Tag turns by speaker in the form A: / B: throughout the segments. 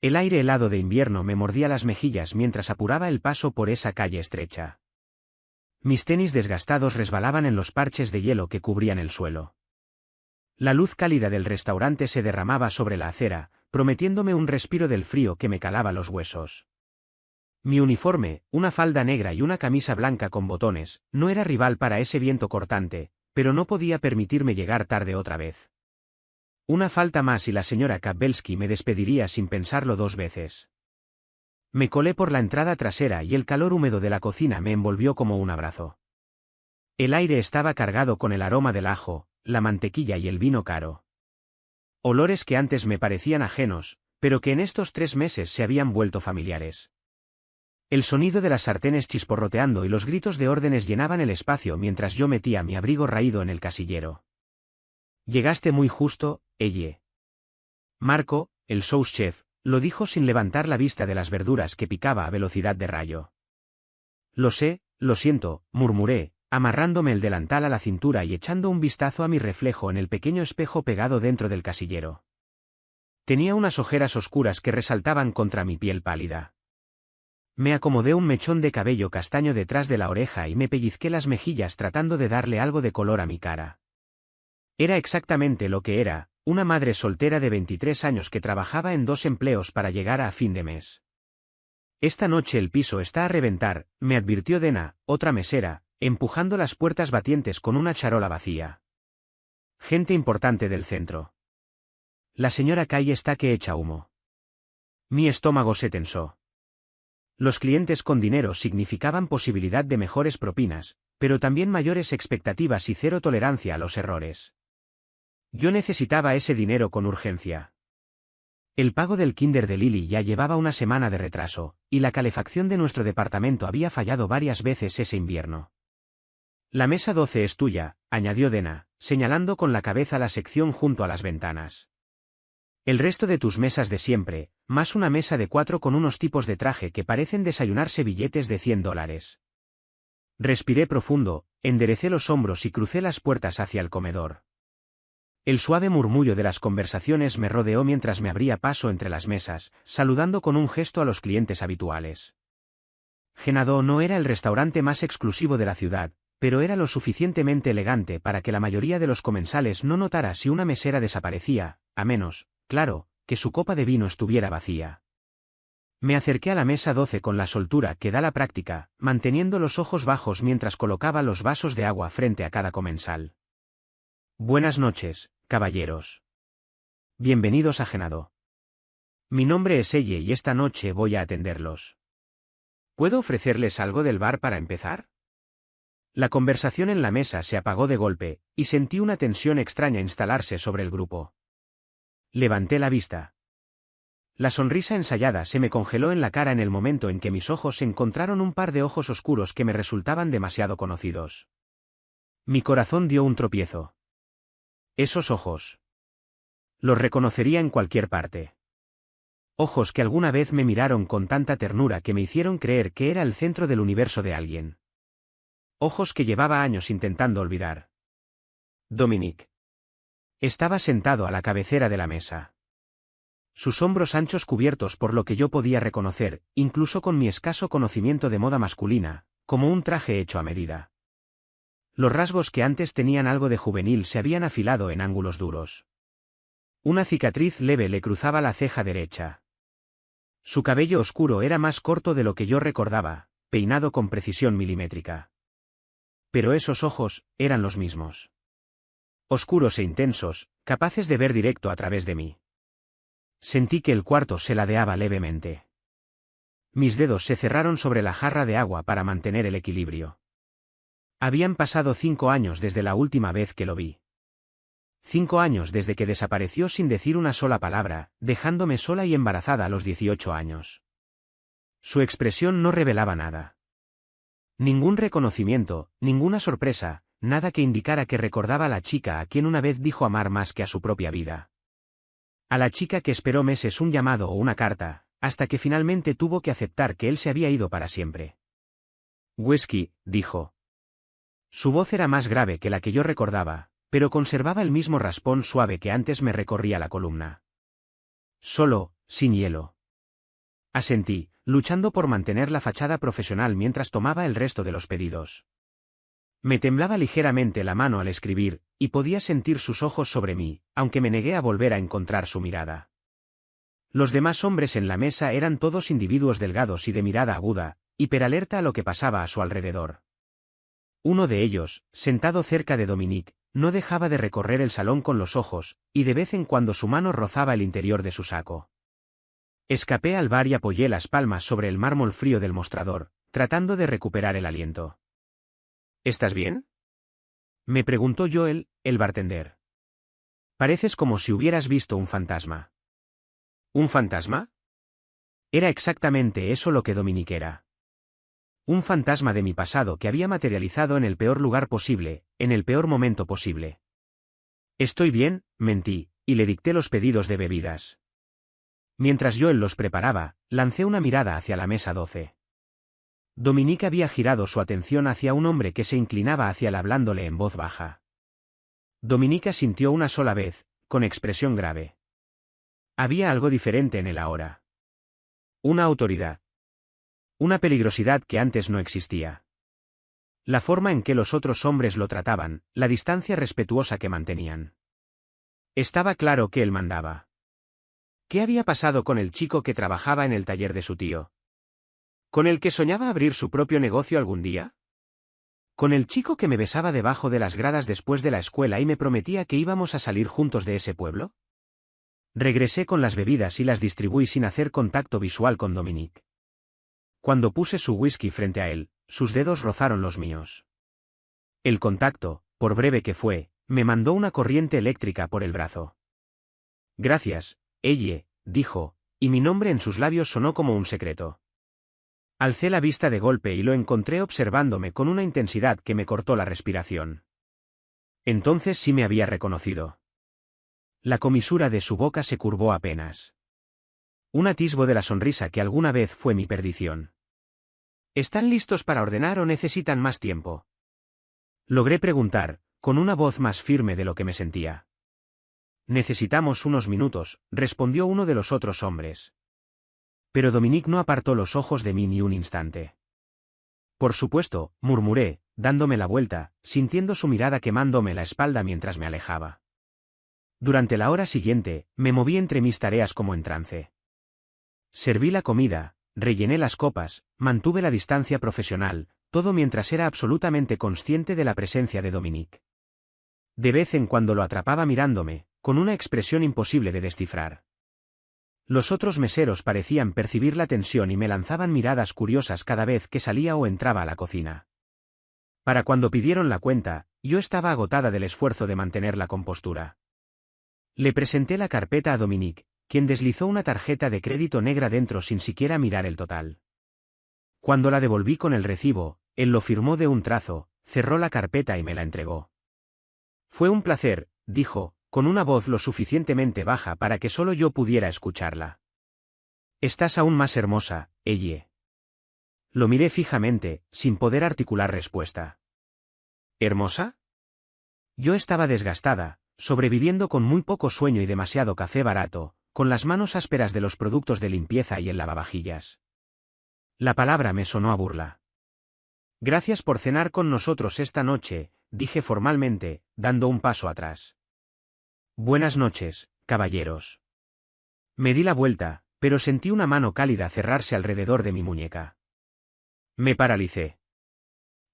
A: El aire helado de invierno me mordía las mejillas mientras apuraba el paso por esa calle estrecha. Mis tenis desgastados resbalaban en los parches de hielo que cubrían el suelo. La luz cálida del restaurante se derramaba sobre la acera, prometiéndome un respiro del frío que me calaba los huesos. Mi uniforme, una falda negra y una camisa blanca con botones, no era rival para ese viento cortante, pero no podía permitirme llegar tarde otra vez. Una falta más y la señora Kabelski me despediría sin pensarlo 2 veces. Me colé por la entrada trasera y el calor húmedo de la cocina me envolvió como un abrazo. El aire estaba cargado con el aroma del ajo, la mantequilla y el vino caro. Olores que antes me parecían ajenos, pero que en estos 3 meses se habían vuelto familiares. El sonido de las sartenes chisporroteando y los gritos de órdenes llenaban el espacio mientras yo metía mi abrigo raído en el casillero. «Llegaste muy justo, Elle». Marco, el sous chef, lo dijo sin levantar la vista de las verduras que picaba a velocidad de rayo. «Lo sé, lo siento», murmuré, amarrándome el delantal a la cintura y echando un vistazo a mi reflejo en el pequeño espejo pegado dentro del casillero. Tenía unas ojeras oscuras que resaltaban contra mi piel pálida. Me acomodé un mechón de cabello castaño detrás de la oreja y me pellizqué las mejillas tratando de darle algo de color a mi cara. Era exactamente lo que era, una madre soltera de 23 años que trabajaba en 2 empleos para llegar a fin de mes. «Esta noche el piso está a reventar», me advirtió Dena, otra mesera, empujando las puertas batientes con una charola vacía. «Gente importante del centro. La señora Kay está que echa humo». Mi estómago se tensó. Los clientes con dinero significaban posibilidad de mejores propinas, pero también mayores expectativas y cero tolerancia a los errores. Yo necesitaba ese dinero con urgencia. El pago del kinder de Lily ya llevaba una semana de retraso, y la calefacción de nuestro departamento había fallado varias veces ese invierno. «La mesa 12 es tuya», añadió Dena, señalando con la cabeza la sección junto a las ventanas. «El resto de tus mesas de siempre, más una mesa de 4 con unos tipos de traje que parecen desayunarse billetes de $100. Respiré profundo, enderecé los hombros y crucé las puertas hacia el comedor. El suave murmullo de las conversaciones me rodeó mientras me abría paso entre las mesas, saludando con un gesto a los clientes habituales. Genado no era el restaurante más exclusivo de la ciudad, pero era lo suficientemente elegante para que la mayoría de los comensales no notara si una mesera desaparecía, a menos, claro, que su copa de vino estuviera vacía. Me acerqué a la mesa 12 con la soltura que da la práctica, manteniendo los ojos bajos mientras colocaba los vasos de agua frente a cada comensal. «Buenas noches, caballeros. Bienvenidos a Genado. Mi nombre es Elle y esta noche voy a atenderlos. ¿Puedo ofrecerles algo del bar para empezar?» La conversación en la mesa se apagó de golpe, y sentí una tensión extraña instalarse sobre el grupo. Levanté la vista. La sonrisa ensayada se me congeló en la cara en el momento en que mis ojos encontraron un par de ojos oscuros que me resultaban demasiado conocidos. Mi corazón dio un tropiezo. Esos ojos. Los reconocería en cualquier parte. Ojos que alguna vez me miraron con tanta ternura que me hicieron creer que era el centro del universo de alguien. Ojos que llevaba años intentando olvidar. Dominique. Estaba sentado a la cabecera de la mesa. Sus hombros anchos cubiertos por lo que yo podía reconocer, incluso con mi escaso conocimiento de moda masculina, como un traje hecho a medida. Los rasgos que antes tenían algo de juvenil se habían afilado en ángulos duros. Una cicatriz leve le cruzaba la ceja derecha. Su cabello oscuro era más corto de lo que yo recordaba, peinado con precisión milimétrica. Pero esos ojos eran los mismos. Oscuros e intensos, capaces de ver directo a través de mí. Sentí que el cuarto se ladeaba levemente. Mis dedos se cerraron sobre la jarra de agua para mantener el equilibrio. Habían pasado 5 años desde la última vez que lo vi. 5 años desde que desapareció sin decir una sola palabra, dejándome sola y embarazada a los 18 años. Su expresión no revelaba nada. Ningún reconocimiento, ninguna sorpresa, nada que indicara que recordaba a la chica a quien una vez dijo amar más que a su propia vida. A la chica que esperó meses un llamado o una carta, hasta que finalmente tuvo que aceptar que él se había ido para siempre. «Whisky», dijo. Su voz era más grave que la que yo recordaba, pero conservaba el mismo raspón suave que antes me recorría la columna. «Solo, sin hielo». Asentí, luchando por mantener la fachada profesional mientras tomaba el resto de los pedidos. Me temblaba ligeramente la mano al escribir, y podía sentir sus ojos sobre mí, aunque me negué a volver a encontrar su mirada. Los demás hombres en la mesa eran todos individuos delgados y de mirada aguda, hiperalerta a lo que pasaba a su alrededor. Uno de ellos, sentado cerca de Dominique, no dejaba de recorrer el salón con los ojos, y de vez en cuando su mano rozaba el interior de su saco. Escapé al bar y apoyé las palmas sobre el mármol frío del mostrador, tratando de recuperar el aliento. ¿Estás bien?, me preguntó Joel, el bartender. Pareces como si hubieras visto un fantasma. ¿Un fantasma? Era exactamente eso lo que Dominique era. Un fantasma de mi pasado que había materializado en el peor lugar posible, en el peor momento posible. Estoy bien, mentí, y le dicté los pedidos de bebidas. Mientras Joel los preparaba, lancé una mirada hacia la mesa 12. Dominique había girado su atención hacia un hombre que se inclinaba hacia él hablándole en voz baja. Dominique asintió una sola vez, con expresión grave. Había algo diferente en él ahora. Una autoridad. Una peligrosidad que antes no existía. La forma en que los otros hombres lo trataban, la distancia respetuosa que mantenían. Estaba claro que él mandaba. ¿Qué había pasado con el chico que trabajaba en el taller de su tío? ¿Con el que soñaba abrir su propio negocio algún día? ¿Con el chico que me besaba debajo de las gradas después de la escuela y me prometía que íbamos a salir juntos de ese pueblo? Regresé con las bebidas y las distribuí sin hacer contacto visual con Dominique. Cuando puse su whisky frente a él, sus dedos rozaron los míos. El contacto, por breve que fue, me mandó una corriente eléctrica por el brazo. Gracias, Elle, dijo, y mi nombre en sus labios sonó como un secreto. Alcé la vista de golpe y lo encontré observándome con una intensidad que me cortó la respiración. Entonces sí me había reconocido. La comisura de su boca se curvó apenas. Un atisbo de la sonrisa que alguna vez fue mi perdición. ¿Están listos para ordenar o necesitan más tiempo?, logré preguntar, con una voz más firme de lo que me sentía. Necesitamos unos minutos, respondió uno de los otros hombres. Pero Dominique no apartó los ojos de mí ni un instante. Por supuesto, murmuré, dándome la vuelta, sintiendo su mirada quemándome la espalda mientras me alejaba. Durante la hora siguiente, me moví entre mis tareas como en trance. Serví la comida, rellené las copas, mantuve la distancia profesional, todo mientras era absolutamente consciente de la presencia de Dominique. De vez en cuando lo atrapaba mirándome, con una expresión imposible de descifrar. Los otros meseros parecían percibir la tensión y me lanzaban miradas curiosas cada vez que salía o entraba a la cocina. Para cuando pidieron la cuenta, yo estaba agotada del esfuerzo de mantener la compostura. Le presenté la carpeta a Dominique, quien deslizó una tarjeta de crédito negra dentro sin siquiera mirar el total. Cuando la devolví con el recibo, él lo firmó de un trazo, cerró la carpeta y me la entregó. Fue un placer, dijo, con una voz lo suficientemente baja para que solo yo pudiera escucharla. Estás aún más hermosa, Elle. Lo miré fijamente, sin poder articular respuesta. ¿Hermosa? Yo estaba desgastada, sobreviviendo con muy poco sueño y demasiado café barato, con las manos ásperas de los productos de limpieza y el lavavajillas. La palabra me sonó a burla. Gracias por cenar con nosotros esta noche, dije formalmente, dando un paso atrás. Buenas noches, caballeros. Me di la vuelta, pero sentí una mano cálida cerrarse alrededor de mi muñeca. Me paralicé.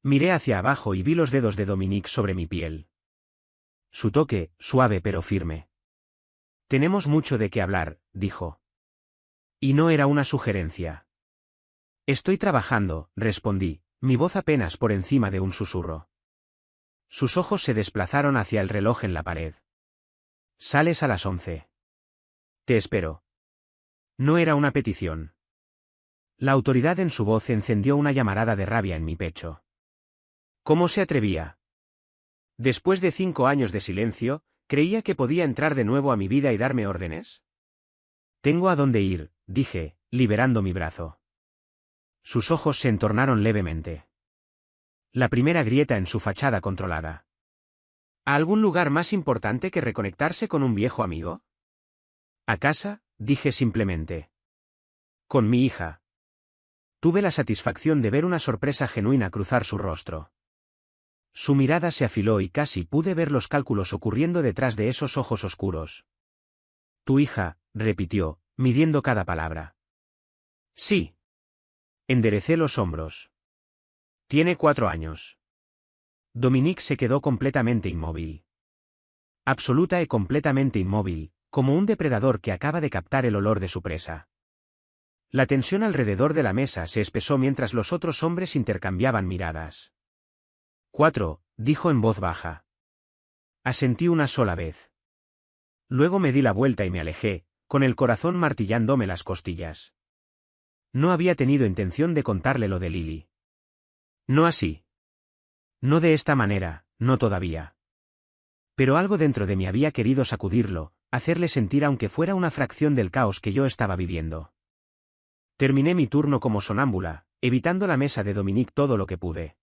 A: Miré hacia abajo y vi los dedos de Dominique sobre mi piel. Su toque, suave pero firme. Tenemos mucho de qué hablar, dijo. Y no era una sugerencia. Estoy trabajando, respondí, mi voz apenas por encima de un susurro. Sus ojos se desplazaron hacia el reloj en la pared. Sales a las 11. Te espero. No era una petición. La autoridad en su voz encendió una llamarada de rabia en mi pecho. ¿Cómo se atrevía? Después de 5 años de silencio, ¿creía que podía entrar de nuevo a mi vida y darme órdenes? Tengo a dónde ir, dije, liberando mi brazo. Sus ojos se entornaron levemente. La primera grieta en su fachada controlada. ¿A algún lugar más importante que reconectarse con un viejo amigo? A casa, dije simplemente. Con mi hija. Tuve la satisfacción de ver una sorpresa genuina cruzar su rostro. Su mirada se afiló y casi pude ver los cálculos ocurriendo detrás de esos ojos oscuros. Tu hija, repitió, midiendo cada palabra. Sí. Enderecé los hombros. Tiene 4 años. Dominique se quedó completamente inmóvil. Absoluta y completamente inmóvil, como un depredador que acaba de captar el olor de su presa. La tensión alrededor de la mesa se espesó mientras los otros hombres intercambiaban miradas. 4, dijo en voz baja. Asentí una sola vez. Luego me di la vuelta y me alejé, con el corazón martillándome las costillas. No había tenido intención de contarle lo de Lily. No así. No de esta manera, no todavía. Pero algo dentro de mí había querido sacudirlo, hacerle sentir aunque fuera una fracción del caos que yo estaba viviendo. Terminé mi turno como sonámbula, evitando la mesa de Dominique todo lo que pude.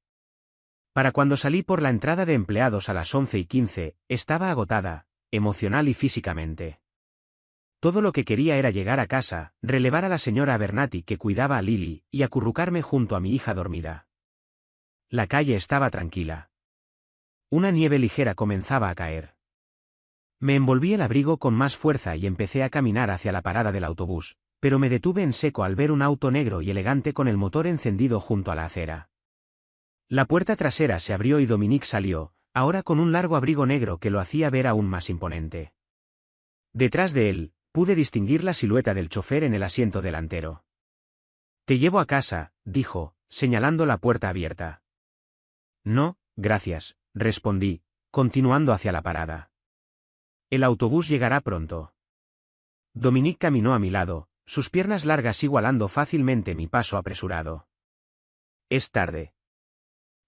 A: Para cuando salí por la entrada de empleados a las 11:15, estaba agotada, emocional y físicamente. Todo lo que quería era llegar a casa, relevar a la señora Abernathy que cuidaba a Lily, y acurrucarme junto a mi hija dormida. La calle estaba tranquila. Una nieve ligera comenzaba a caer. Me envolví el abrigo con más fuerza y empecé a caminar hacia la parada del autobús, pero me detuve en seco al ver un auto negro y elegante con el motor encendido junto a la acera. La puerta trasera se abrió y Dominique salió, ahora con un largo abrigo negro que lo hacía ver aún más imponente. Detrás de él, pude distinguir la silueta del chofer en el asiento delantero. Te llevo a casa, dijo, señalando la puerta abierta. No, gracias, respondí, continuando hacia la parada. El autobús llegará pronto. Dominique caminó a mi lado, sus piernas largas igualando fácilmente mi paso apresurado. Es tarde.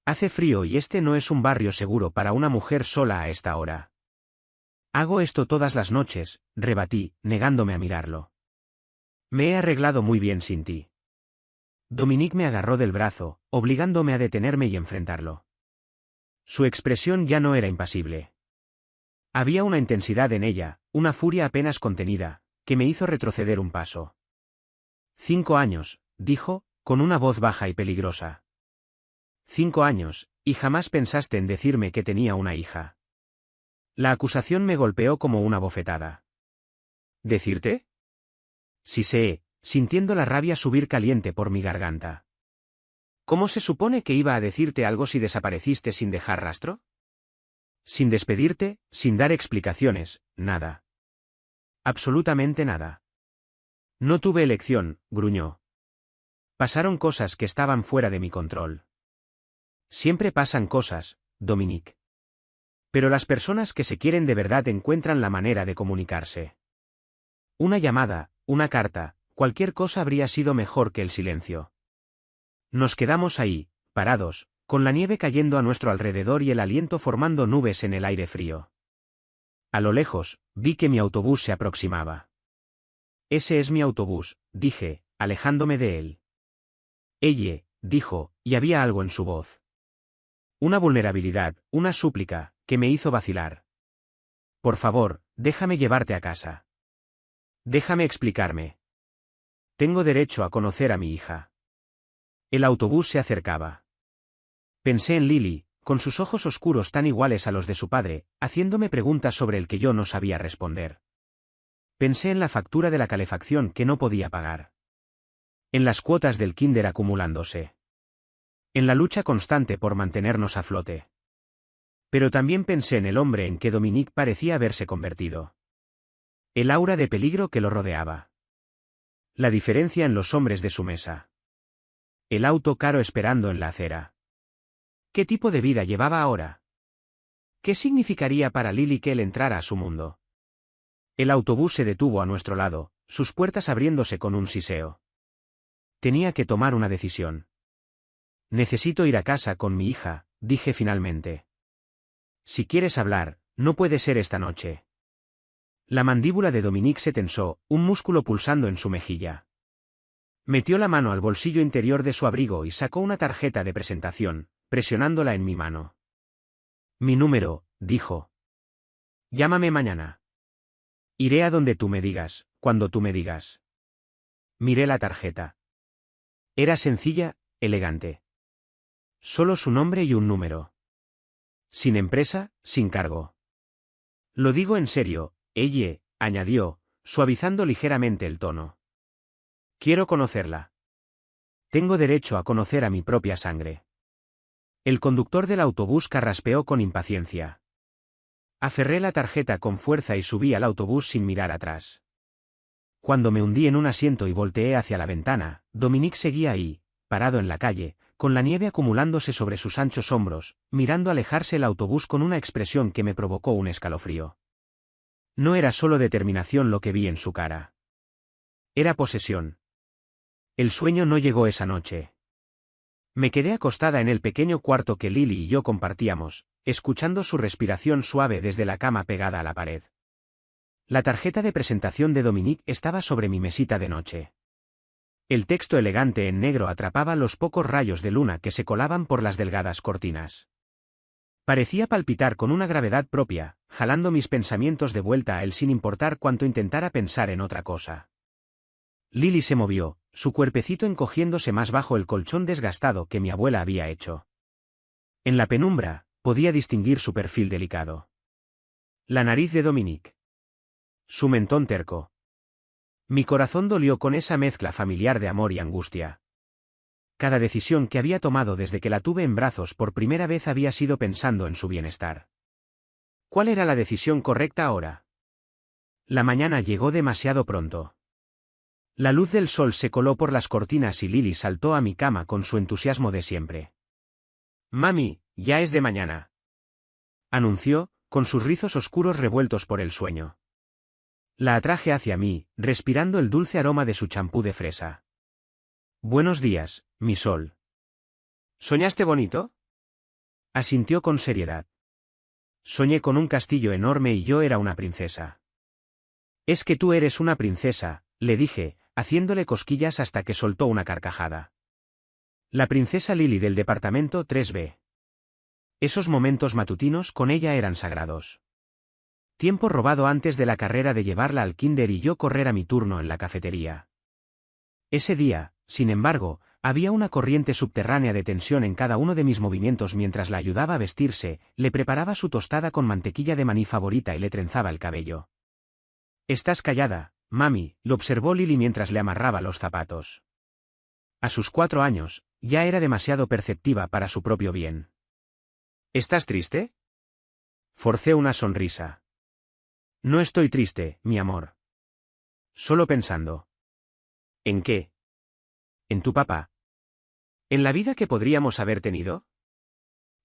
A: Hace frío y este no es un barrio seguro para una mujer sola a esta hora. Hago esto todas las noches, rebatí, negándome a mirarlo. Me he arreglado muy bien sin ti. Dominique me agarró del brazo, obligándome a detenerme y enfrentarlo. Su expresión ya no era impasible. Había una intensidad en ella, una furia apenas contenida, que me hizo retroceder un paso. 5 años, dijo, con una voz baja y peligrosa. 5 años, y jamás pensaste en decirme que tenía una hija. La acusación me golpeó como una bofetada. ¿Decirte? Siseé, sintiendo la rabia subir caliente por mi garganta. ¿Cómo se supone que iba a decirte algo si desapareciste sin dejar rastro? Sin despedirte, sin dar explicaciones, nada. Absolutamente nada. No tuve elección, gruñó. Pasaron cosas que estaban fuera de mi control. Siempre pasan cosas, Dominique. Pero las personas que se quieren de verdad encuentran la manera de comunicarse. Una llamada, una carta, cualquier cosa habría sido mejor que el silencio. Nos quedamos ahí, parados, con la nieve cayendo a nuestro alrededor y el aliento formando nubes en el aire frío. A lo lejos, vi que mi autobús se aproximaba. Ese es mi autobús, dije, alejándome de él. Ella, dijo, y había algo en su voz. Una vulnerabilidad, una súplica, que me hizo vacilar. Por favor, déjame llevarte a casa. Déjame explicarme. Tengo derecho a conocer a mi hija. El autobús se acercaba. Pensé en Lily, con sus ojos oscuros tan iguales a los de su padre, haciéndome preguntas sobre el que yo no sabía responder. Pensé en la factura de la calefacción que no podía pagar. En las cuotas del kinder acumulándose. En la lucha constante por mantenernos a flote. Pero también pensé en el hombre en que Dominique parecía haberse convertido. El aura de peligro que lo rodeaba. La diferencia en los hombres de su mesa. El auto caro esperando en la acera. ¿Qué tipo de vida llevaba ahora? ¿Qué significaría para Lily que él entrara a su mundo? El autobús se detuvo a nuestro lado, sus puertas abriéndose con un siseo. Tenía que tomar una decisión. Necesito ir a casa con mi hija, dije finalmente. Si quieres hablar, no puede ser esta noche. La mandíbula de Dominique se tensó, un músculo pulsando en su mejilla. Metió la mano al bolsillo interior de su abrigo y sacó una tarjeta de presentación, presionándola en mi mano. Mi número, dijo. Llámame mañana. Iré a donde tú me digas, cuando tú me digas. Miré la tarjeta. Era sencilla, elegante. Solo su nombre y un número. Sin empresa, sin cargo. Lo digo en serio, ella, añadió, suavizando ligeramente el tono. Quiero conocerla. Tengo derecho a conocer a mi propia sangre. El conductor del autobús carraspeó con impaciencia. Aferré la tarjeta con fuerza y subí al autobús sin mirar atrás. Cuando me hundí en un asiento y volteé hacia la ventana, Dominique seguía ahí, parado en la calle, con la nieve acumulándose sobre sus anchos hombros, mirando alejarse el autobús con una expresión que me provocó un escalofrío. No era solo determinación lo que vi en su cara. Era posesión. El sueño no llegó esa noche. Me quedé acostada en el pequeño cuarto que Lily y yo compartíamos, escuchando su respiración suave desde la cama pegada a la pared. La tarjeta de presentación de Dominique estaba sobre mi mesita de noche. El texto elegante en negro atrapaba los pocos rayos de luna que se colaban por las delgadas cortinas. Parecía palpitar con una gravedad propia, jalando mis pensamientos de vuelta a él sin importar cuánto intentara pensar en otra cosa. Lily se movió, su cuerpecito encogiéndose más bajo el colchón desgastado que mi abuela había hecho. En la penumbra, podía distinguir su perfil delicado. La nariz de Dominique. Su mentón terco. Mi corazón dolió con esa mezcla familiar de amor y angustia. Cada decisión que había tomado desde que la tuve en brazos por primera vez había sido pensando en su bienestar. ¿Cuál era la decisión correcta ahora? La mañana llegó demasiado pronto. La luz del sol se coló por las cortinas y Lily saltó a mi cama con su entusiasmo de siempre. «Mami, ya es de mañana», anunció, con sus rizos oscuros revueltos por el sueño. La atraje hacia mí, respirando el dulce aroma de su champú de fresa. «Buenos días, mi sol». «¿Soñaste bonito?», asintió con seriedad. «Soñé con un castillo enorme y yo era una princesa». «Es que tú eres una princesa», le dije, haciéndole cosquillas hasta que soltó una carcajada. La princesa Lily del departamento 3B. Esos momentos matutinos con ella eran sagrados. Tiempo robado antes de la carrera de llevarla al kinder y yo correr a mi turno en la cafetería. Ese día, sin embargo, había una corriente subterránea de tensión en cada uno de mis movimientos mientras la ayudaba a vestirse, le preparaba su tostada con mantequilla de maní favorita y le trenzaba el cabello. «Estás callada, mami», lo observó Lily mientras le amarraba los zapatos. A sus 4 años, ya era demasiado perceptiva para su propio bien. «¿Estás triste?». Forcé una sonrisa. «No estoy triste, mi amor. Solo pensando». «¿En qué?». «En tu papá». «¿En la vida que podríamos haber tenido?».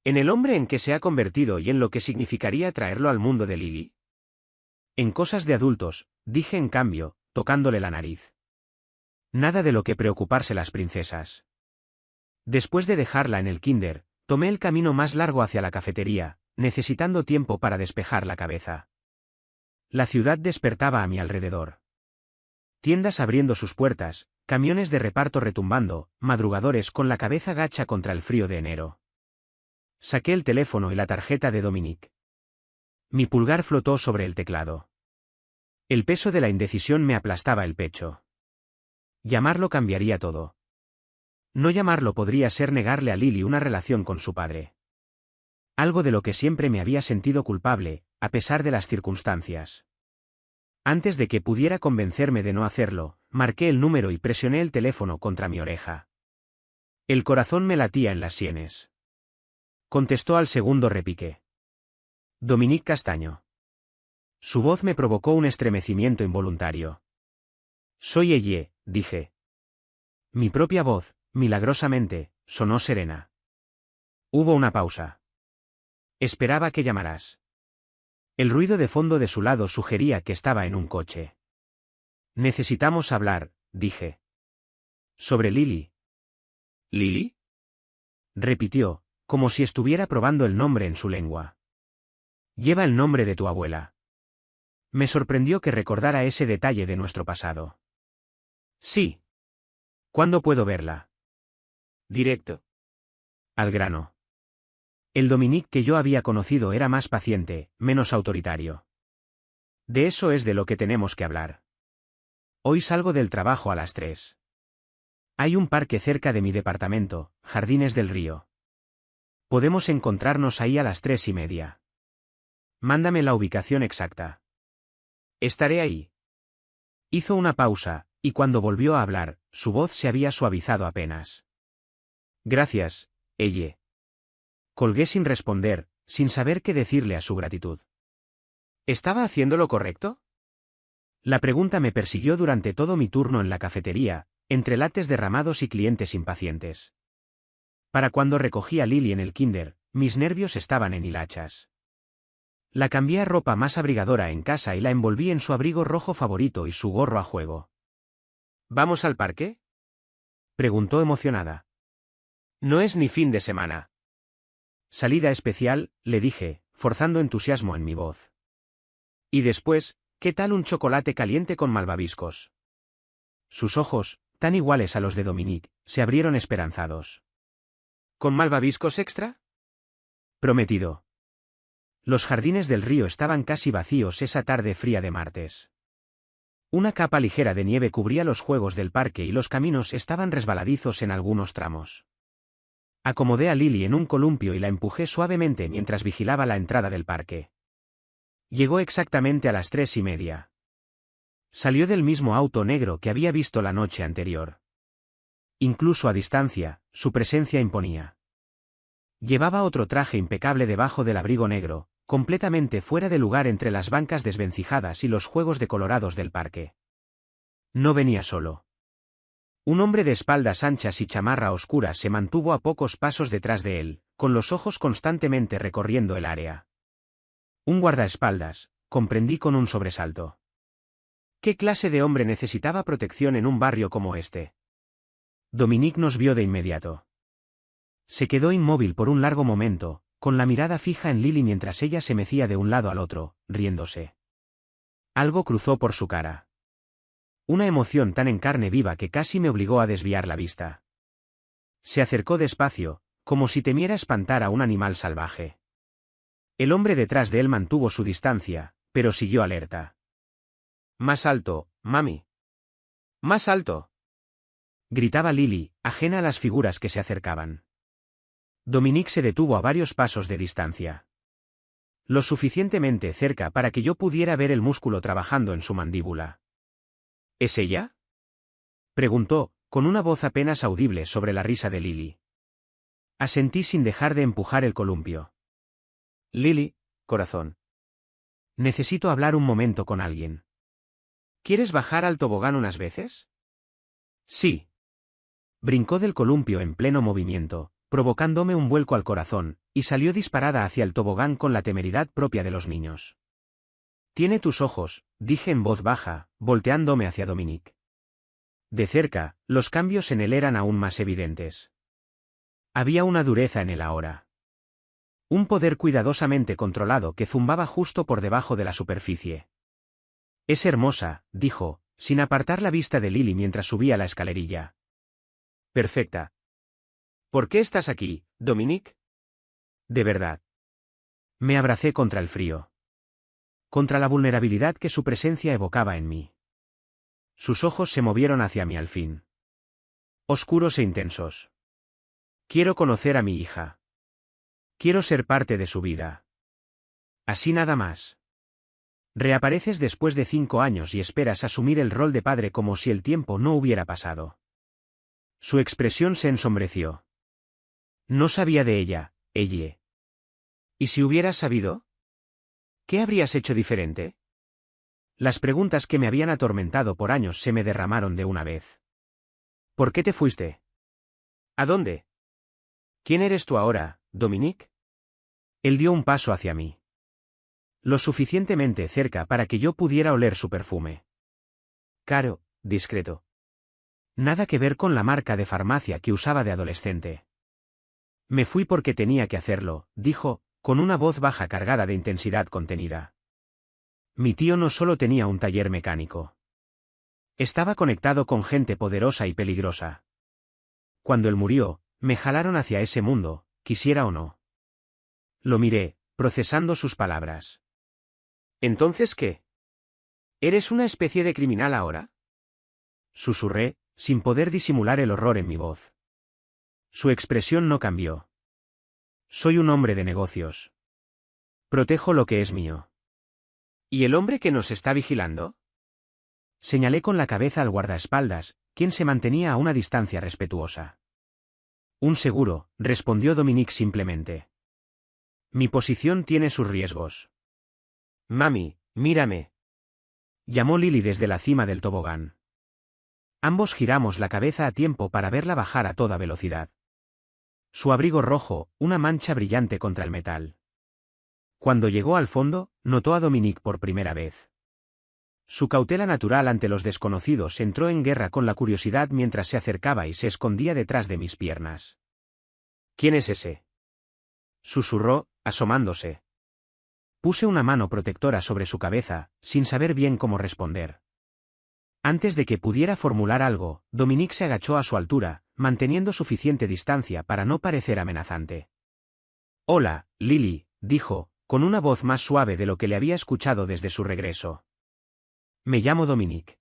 A: «¿En el hombre en que se ha convertido y en lo que significaría traerlo al mundo de Lily?». «En cosas de adultos», dije en cambio, tocándole la nariz. «Nada de lo que preocuparse las princesas». Después de dejarla en el kinder, tomé el camino más largo hacia la cafetería, necesitando tiempo para despejar la cabeza. La ciudad despertaba a mi alrededor. Tiendas abriendo sus puertas, camiones de reparto retumbando, madrugadores con la cabeza gacha contra el frío de enero. Saqué el teléfono y la tarjeta de Dominique. Mi pulgar flotó sobre el teclado. El peso de la indecisión me aplastaba el pecho. Llamarlo cambiaría todo. No llamarlo podría ser negarle a Lily una relación con su padre. Algo de lo que siempre me había sentido culpable, a pesar de las circunstancias. Antes de que pudiera convencerme de no hacerlo, marqué el número y presioné el teléfono contra mi oreja. El corazón me latía en las sienes. Contestó al segundo repique. Dominique Castaño. Su voz me provocó un estremecimiento involuntario. «Soy ella», dije. Mi propia voz, milagrosamente, sonó serena. Hubo una pausa. «Esperaba que llamaras». El ruido de fondo de su lado sugería que estaba en un coche. «Necesitamos hablar», dije. «¿Sobre Lily?». «¿Lily?», repitió, como si estuviera probando el nombre en su lengua. «Lleva el nombre de tu abuela». Me sorprendió que recordara ese detalle de nuestro pasado. «Sí». «¿Cuándo puedo verla?». «Directo». «Al grano». El Dominique que yo había conocido era más paciente, menos autoritario. «De eso es de lo que tenemos que hablar». Hoy salgo del trabajo a las 3. Hay un parque cerca de mi departamento, Jardines del Río. Podemos encontrarnos ahí a las 3:30. Mándame la ubicación exacta. Estaré ahí. Hizo una pausa, y cuando volvió a hablar, su voz se había suavizado apenas. Gracias, Elle. Colgué sin responder, sin saber qué decirle a su gratitud. ¿Estaba haciendo lo correcto? La pregunta me persiguió durante todo mi turno en la cafetería, entre lates derramados y clientes impacientes. Para cuando recogí a Lily en el kinder, mis nervios estaban en hilachas. La cambié a ropa más abrigadora en casa y la envolví en su abrigo rojo favorito y su gorro a juego. ¿Vamos al parque?, preguntó emocionada. No es ni fin de semana. Salida especial, le dije, forzando entusiasmo en mi voz. Y después, ¿qué tal un chocolate caliente con malvaviscos? Sus ojos, tan iguales a los de Dominique, se abrieron esperanzados. ¿Con malvaviscos extra? Prometido. Los jardines del río estaban casi vacíos esa tarde fría de martes. Una capa ligera de nieve cubría los juegos del parque y los caminos estaban resbaladizos en algunos tramos. Acomodé a Lily en un columpio y la empujé suavemente mientras vigilaba la entrada del parque. Llegó exactamente a las 3:30. Salió del mismo auto negro que había visto la noche anterior. Incluso a distancia, su presencia imponía. Llevaba otro traje impecable debajo del abrigo negro, completamente fuera de lugar entre las bancas desvencijadas y los juegos decolorados del parque. No venía solo. Un hombre de espaldas anchas y chamarra oscura se mantuvo a pocos pasos detrás de él, con los ojos constantemente recorriendo el área. Un guardaespaldas, comprendí con un sobresalto. ¿Qué clase de hombre necesitaba protección en un barrio como este? Dominique nos vio de inmediato. Se quedó inmóvil por un largo momento, con la mirada fija en Lily mientras ella se mecía de un lado al otro, riéndose. Algo cruzó por su cara. Una emoción tan en carne viva que casi me obligó a desviar la vista. Se acercó despacio, como si temiera espantar a un animal salvaje. El hombre detrás de él mantuvo su distancia, pero siguió alerta. «Más alto, mami. Más alto», gritaba Lily, ajena a las figuras que se acercaban. Dominique se detuvo a varios pasos de distancia. Lo suficientemente cerca para que yo pudiera ver el músculo trabajando en su mandíbula. ¿Es ella?, preguntó, con una voz apenas audible sobre la risa de Lily. Asentí sin dejar de empujar el columpio. Lily, corazón. Necesito hablar un momento con alguien. ¿Quieres bajar al tobogán unas veces? Sí. Brincó del columpio en pleno movimiento, provocándome un vuelco al corazón, y salió disparada hacia el tobogán con la temeridad propia de los niños. Tiene tus ojos, dije en voz baja, volteándome hacia Dominique. De cerca, los cambios en él eran aún más evidentes. Había una dureza en él ahora. Un poder cuidadosamente controlado que zumbaba justo por debajo de la superficie. Es hermosa, dijo, sin apartar la vista de Lily mientras subía la escalerilla. Perfecta. ¿Por qué estás aquí, Dominique? De verdad. Me abracé contra el frío. Contra la vulnerabilidad que su presencia evocaba en mí. Sus ojos se movieron hacia mí al fin. Oscuros e intensos. Quiero conocer a mi hija. Quiero ser parte de su vida. Así nada más. Reapareces después de 5 años y esperas asumir el rol de padre como si el tiempo no hubiera pasado. Su expresión se ensombreció. No sabía de ella, Elle. ¿Y si hubieras sabido? ¿Qué habrías hecho diferente? Las preguntas que me habían atormentado por años se me derramaron de una vez. ¿Por qué te fuiste? ¿A dónde? ¿Quién eres tú ahora, Dominique? Él dio un paso hacia mí. Lo suficientemente cerca para que yo pudiera oler su perfume. Caro, discreto. Nada que ver con la marca de farmacia que usaba de adolescente. Me fui porque tenía que hacerlo, dijo, con una voz baja cargada de intensidad contenida. Mi tío no solo tenía un taller mecánico. Estaba conectado con gente poderosa y peligrosa. Cuando él murió, me jalaron hacia ese mundo, quisiera o no. Lo miré, procesando sus palabras. ¿Entonces qué? ¿Eres una especie de criminal ahora? susurré, sin poder disimular el horror en mi voz. Su expresión no cambió. Soy un hombre de negocios. Protejo lo que es mío.
B: ¿Y el hombre que nos está vigilando?
A: Señalé con la cabeza al guardaespaldas, quien se mantenía a una distancia respetuosa. Un seguro, respondió Dominique simplemente. Mi posición tiene sus riesgos.
B: Mami, mírame.
A: Llamó Lily desde la cima del tobogán. Ambos giramos la cabeza a tiempo para verla bajar a toda velocidad. Su abrigo rojo, una mancha brillante contra el metal. Cuando llegó al fondo, notó a Dominique por primera vez. Su cautela natural ante los desconocidos entró en guerra con la curiosidad mientras se acercaba y se escondía detrás de mis piernas.
B: ¿Quién es ese?,
A: susurró, asomándose. Puse una mano protectora sobre su cabeza, sin saber bien cómo responder. Antes de que pudiera formular algo, Dominique se agachó a su altura, manteniendo suficiente distancia para no parecer amenazante. Hola, Lily, dijo, con una voz más suave de lo que le había escuchado desde su regreso. Me llamo Dominique.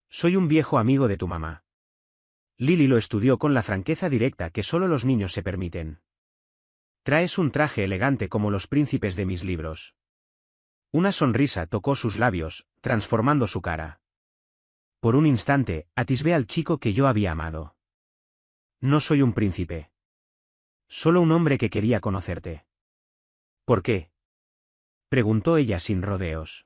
A: Soy un viejo amigo de tu mamá. Lily lo estudió con la franqueza directa que solo los niños se permiten. Traes un traje elegante como los príncipes de mis libros. Una sonrisa tocó sus labios, transformando su cara. Por un instante, atisbé al chico que yo había amado. No soy un príncipe. Solo un hombre que quería conocerte. ¿Por qué?, preguntó ella sin rodeos.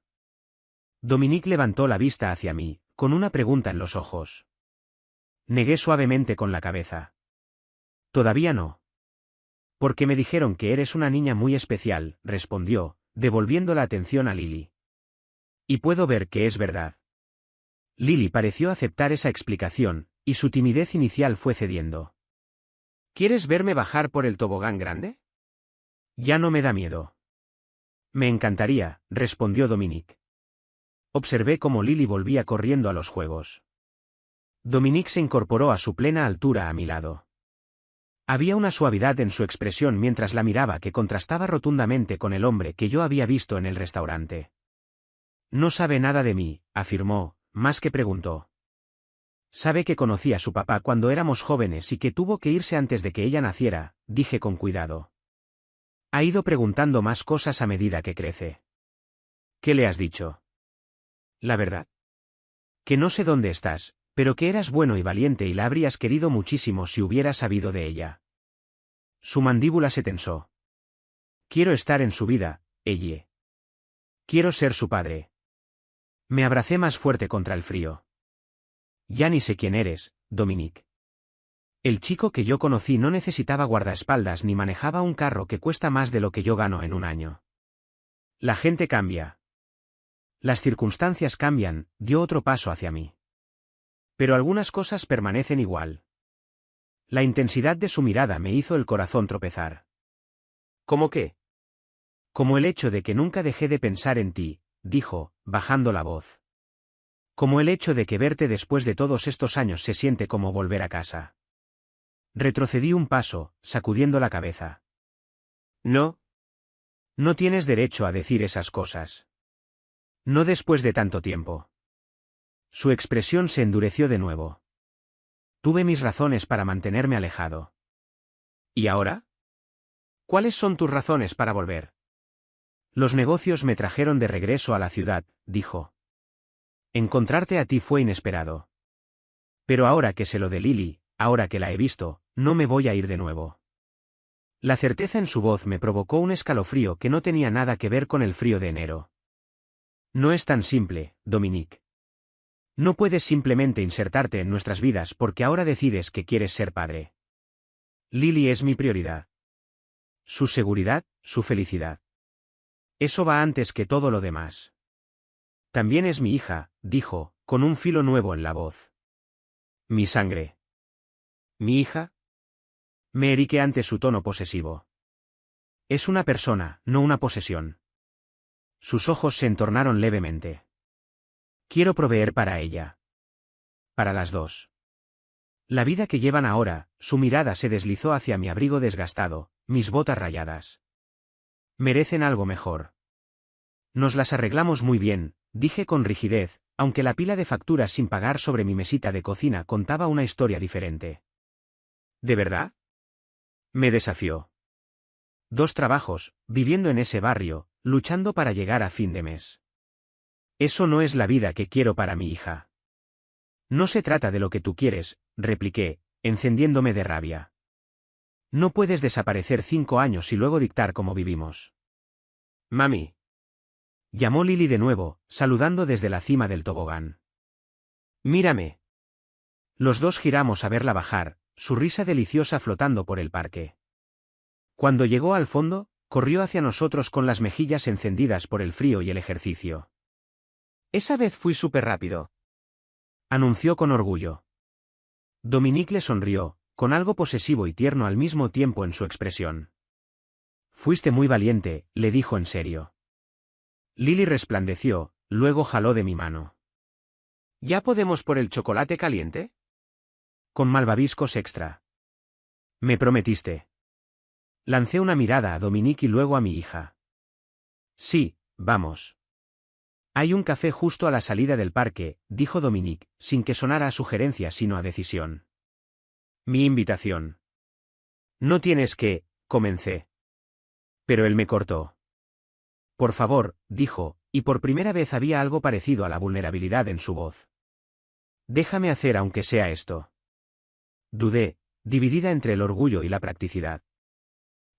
A: Dominique levantó la vista hacia mí, con una pregunta en los ojos. Negué suavemente con la cabeza. Todavía no. Porque me dijeron que eres una niña muy especial, respondió, devolviendo la atención a Lily. Y puedo ver que es verdad. Lily pareció aceptar esa explicación, y su timidez inicial fue cediendo.
B: ¿Quieres verme bajar por el tobogán grande?
A: Ya no me da miedo. Me encantaría, respondió Dominique. Observé cómo Lily volvía corriendo a los juegos. Dominique se incorporó a su plena altura a mi lado. Había una suavidad en su expresión mientras la miraba que contrastaba rotundamente con el hombre que yo había visto en el restaurante. No sabe nada de mí, afirmó, más que preguntó. Sabe que conocí a su papá cuando éramos jóvenes y que tuvo que irse antes de que ella naciera, dije con cuidado. Ha ido preguntando más cosas a medida que crece. ¿Qué le has dicho? La verdad. Que no sé dónde estás, pero que eras bueno y valiente y la habrías querido muchísimo si hubieras sabido de ella. Su mandíbula se tensó. Quiero estar en su vida, ella. Quiero ser su padre. Me abracé más fuerte contra el frío. Ya ni sé quién eres, Dominique. El chico que yo conocí no necesitaba guardaespaldas ni manejaba un carro que cuesta más de lo que yo gano en un año. La gente cambia. Las circunstancias cambian, dio otro paso hacia mí. Pero algunas cosas permanecen igual. La intensidad de su mirada me hizo el corazón tropezar.
B: ¿Cómo qué?
A: Como el hecho de que nunca dejé de pensar en ti, dijo, bajando la voz. Como el hecho de que verte después de todos estos años se siente como volver a casa. Retrocedí un paso, sacudiendo la cabeza.
B: No.
A: No tienes derecho a decir esas cosas. No después de tanto tiempo. Su expresión se endureció de nuevo. Tuve mis razones para mantenerme alejado.
B: ¿Y ahora? ¿Cuáles son tus razones para volver?
A: Los negocios me trajeron de regreso a la ciudad, dijo. Encontrarte a ti fue inesperado. Pero ahora que sé lo de Lily, ahora que la he visto, no me voy a ir de nuevo. La certeza en su voz me provocó un escalofrío que no tenía nada que ver con el frío de enero. No es tan simple, Dominique. No puedes simplemente insertarte en nuestras vidas porque ahora decides que quieres ser padre. Lily es mi prioridad. Su seguridad, su felicidad. Eso va antes que todo lo demás. También es mi hija, dijo, con un filo nuevo en la voz. Mi sangre.
B: ¿Mi hija?
A: Me eriqué ante su tono posesivo. Es una persona, no una posesión. Sus ojos se entornaron levemente. Quiero proveer para ella. Para las dos. La vida que llevan ahora, su mirada se deslizó hacia mi abrigo desgastado, mis botas rayadas. Merecen algo mejor. Nos las arreglamos muy bien, dije con rigidez, aunque la pila de facturas sin pagar sobre mi mesita de cocina contaba una historia diferente.
B: ¿De verdad? Me desafió.
A: 2 trabajos, viviendo en ese barrio, luchando para llegar a fin de mes.
B: Eso no es la vida que quiero para mi hija.
A: No se trata de lo que tú quieres, repliqué, encendiéndome de rabia. No puedes desaparecer 5 años y luego dictar cómo vivimos.
B: Mami.
A: Llamó Lily de nuevo, saludando desde la cima del tobogán.
B: Mírame.
A: Los dos giramos a verla bajar, su risa deliciosa flotando por el parque. Cuando llegó al fondo, corrió hacia nosotros con las mejillas encendidas por el frío y el ejercicio.
B: Esa vez fui súper rápido,
A: anunció con orgullo. Dominique le sonrió, con algo posesivo y tierno al mismo tiempo en su expresión. Fuiste muy valiente, le dijo en serio. Lily resplandeció, luego jaló de mi mano.
B: ¿Ya podemos por el chocolate caliente?
A: Con malvaviscos extra. Me prometiste. Lancé una mirada a Dominique y luego a mi hija. Sí, vamos. Hay un café justo a la salida del parque, dijo Dominique, sin que sonara a sugerencia sino a decisión.
B: Mi invitación.
A: No tienes que, comencé. Pero él me cortó. Por favor, dijo, y por primera vez había algo parecido a la vulnerabilidad en su voz. Déjame hacer aunque sea esto. Dudé, dividida entre el orgullo y la practicidad.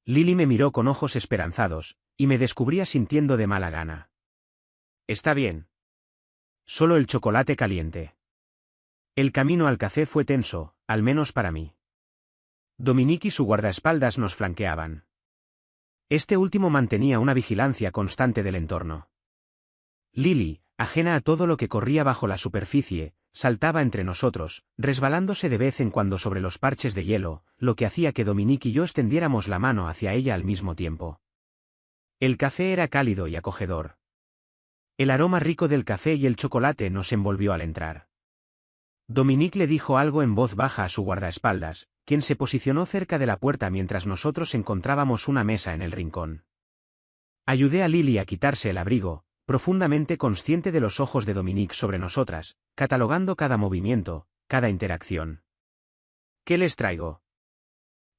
A: Lily me miró con ojos esperanzados, y me descubría sintiendo de mala gana.
B: Está bien.
A: Solo el chocolate caliente. El camino al café fue tenso, al menos para mí. Dominique y su guardaespaldas nos flanqueaban. Este último mantenía una vigilancia constante del entorno. Lily, ajena a todo lo que corría bajo la superficie, saltaba entre nosotros, resbalándose de vez en cuando sobre los parches de hielo, lo que hacía que Dominique y yo extendiéramos la mano hacia ella al mismo tiempo. El café era cálido y acogedor. El aroma rico del café y el chocolate nos envolvió al entrar. Dominique le dijo algo en voz baja a su guardaespaldas, quien se posicionó cerca de la puerta mientras nosotros encontrábamos una mesa en el rincón. Ayudé a Lily a quitarse el abrigo, profundamente consciente de los ojos de Dominique sobre nosotras, catalogando cada movimiento, cada interacción.
B: ¿Qué les traigo?,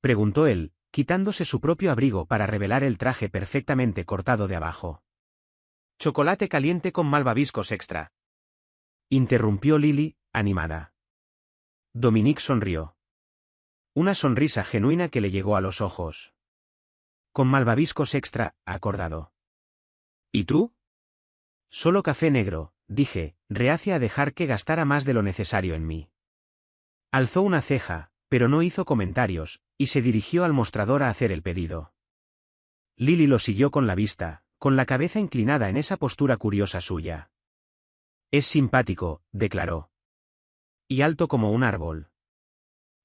A: preguntó él, quitándose su propio abrigo para revelar el traje perfectamente cortado de abajo.
B: Chocolate caliente con malvaviscos extra,
A: interrumpió Lily, animada. Dominique sonrió. Una sonrisa genuina que le llegó a los ojos. Con malvaviscos extra, acordado.
B: ¿Y tú?
A: Solo café negro, dije, reacia a dejar que gastara más de lo necesario en mí. Alzó una ceja, pero no hizo comentarios, y se dirigió al mostrador a hacer el pedido. Lily lo siguió con la vista, con la cabeza inclinada en esa postura curiosa suya. Es simpático, declaró. Y alto como un árbol.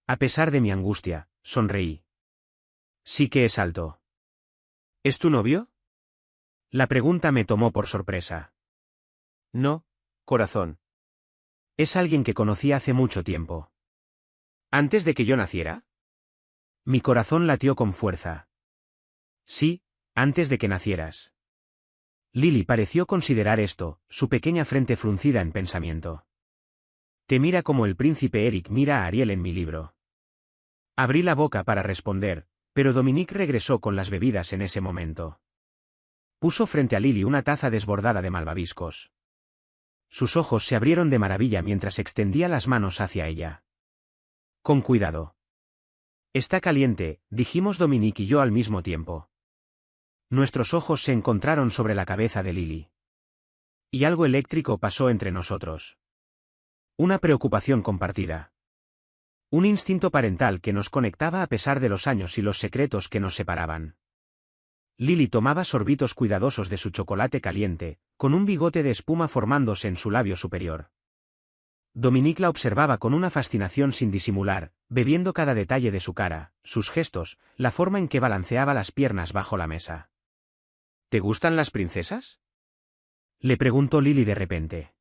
A: A pesar de mi angustia, sonreí. Sí que es alto.
B: ¿Es tu novio?
A: La pregunta me tomó por sorpresa.
B: No, corazón.
A: Es alguien que conocí hace mucho tiempo.
B: ¿Antes de que yo naciera?
A: Mi corazón latió con fuerza. Sí, antes de que nacieras. Lily pareció considerar esto, su pequeña frente fruncida en pensamiento. Te mira como el príncipe Eric mira a Ariel en mi libro. Abrí la boca para responder, pero Dominique regresó con las bebidas en ese momento. Puso frente a Lily una taza desbordada de malvaviscos. Sus ojos se abrieron de maravilla mientras extendía las manos hacia ella. Con cuidado. Está caliente, dijimos Dominique y yo al mismo tiempo. Nuestros ojos se encontraron sobre la cabeza de Lily. Y algo eléctrico pasó entre nosotros. Una preocupación compartida. Un instinto parental que nos conectaba a pesar de los años y los secretos que nos separaban. Lily tomaba sorbitos cuidadosos de su chocolate caliente, con un bigote de espuma formándose en su labio superior. Dominique la observaba con una fascinación sin disimular, bebiendo cada detalle de su cara, sus gestos, la forma en que balanceaba las piernas bajo la mesa.
B: ¿Te gustan las princesas?,
A: le preguntó Lily de repente.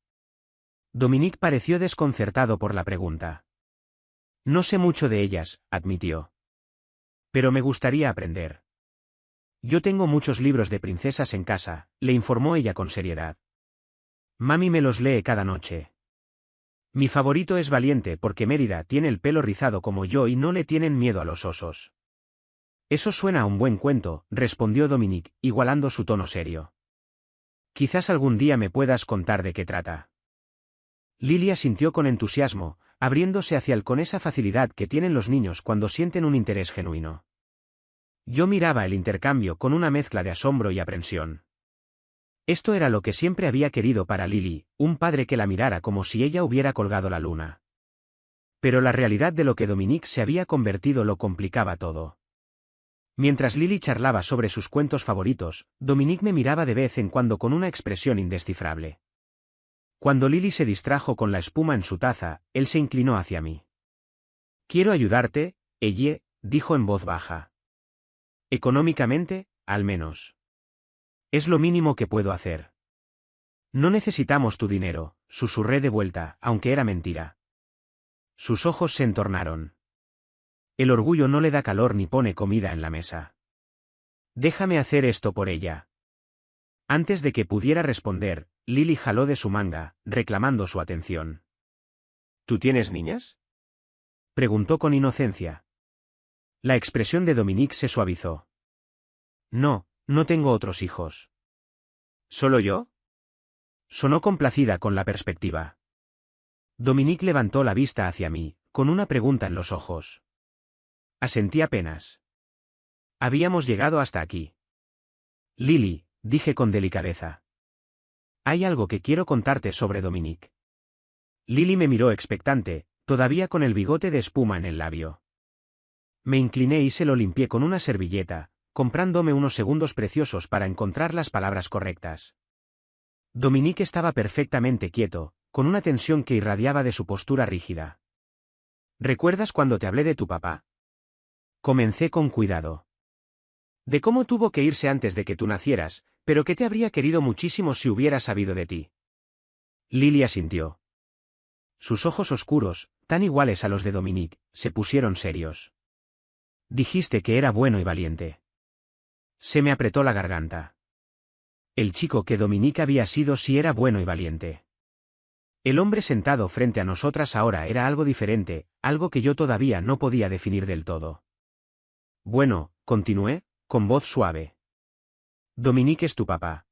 A: Dominique pareció desconcertado por la pregunta. No sé mucho de ellas, admitió. Pero me gustaría aprender. Yo tengo muchos libros de princesas en casa, le informó ella con seriedad. Mami me los lee cada noche. Mi favorito es Valiente porque Mérida tiene el pelo rizado como yo y no le tienen miedo a los osos. Eso suena a un buen cuento, respondió Dominique, igualando su tono serio. Quizás algún día me puedas contar de qué trata. Lily asintió con entusiasmo, abriéndose hacia él con esa facilidad que tienen los niños cuando sienten un interés genuino. Yo miraba el intercambio con una mezcla de asombro y aprensión. Esto era lo que siempre había querido para Lily, un padre que la mirara como si ella hubiera colgado la luna. Pero la realidad de lo que Dominique se había convertido lo complicaba todo. Mientras Lily charlaba sobre sus cuentos favoritos, Dominique me miraba de vez en cuando con una expresión indescifrable. Cuando Lily se distrajo con la espuma en su taza, él se inclinó hacia mí. «Quiero ayudarte, Elle», dijo en voz baja. «Económicamente, al menos. Es lo mínimo que puedo hacer». «No necesitamos tu dinero», susurré de vuelta, aunque era mentira. Sus ojos se entornaron. El orgullo no le da calor ni pone comida en la mesa. «Déjame hacer esto por ella». Antes de que pudiera responder, Lily jaló de su manga, reclamando su atención.
B: ¿Tú tienes niñas?,
A: preguntó con inocencia. La expresión de Dominique se suavizó. «No, no tengo otros hijos».
B: ¿Solo yo?,
A: sonó complacida con la perspectiva. Dominique levantó la vista hacia mí, con una pregunta en los ojos. Asentí apenas. Habíamos llegado hasta aquí. «Lily», dije con delicadeza. «Hay algo que quiero contarte sobre Dominique». Lily me miró expectante, todavía con el bigote de espuma en el labio. Me incliné y se lo limpié con una servilleta, comprándome unos segundos preciosos para encontrar las palabras correctas. Dominique estaba perfectamente quieto, con una tensión que irradiaba de su postura rígida. «¿Recuerdas cuando te hablé de tu papá?». Comencé con cuidado. «De cómo tuvo que irse antes de que tú nacieras, pero que te habría querido muchísimo si hubiera sabido de ti». Lily asintió. Sus ojos oscuros, tan iguales a los de Dominique, se pusieron serios. «Dijiste que era bueno y valiente». Se me apretó la garganta. El chico que Dominique había sido sí era bueno y valiente. El hombre sentado frente a nosotras ahora era algo diferente, algo que yo todavía no podía definir del todo. «Bueno», continué, con voz suave. «Dominique es tu papá».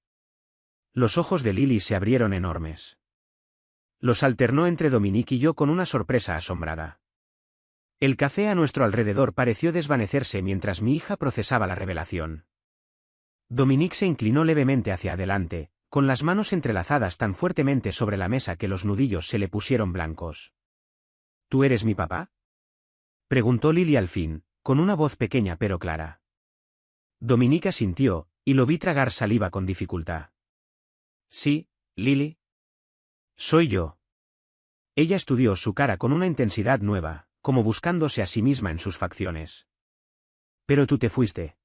A: Los ojos de Lily se abrieron enormes. Los alternó entre Dominique y yo con una sorpresa asombrada. El café a nuestro alrededor pareció desvanecerse mientras mi hija procesaba la revelación. Dominique se inclinó levemente hacia adelante, con las manos entrelazadas tan fuertemente sobre la mesa que los nudillos se le pusieron blancos. «¿Tú eres mi papá?», preguntó Lily al fin, con una voz pequeña pero clara. Dominique asintió, y lo vi tragar saliva con dificultad. «Sí, Lily. Soy yo». Ella estudió su cara con una intensidad nueva, como buscándose a sí misma en sus facciones. «Pero tú te fuiste».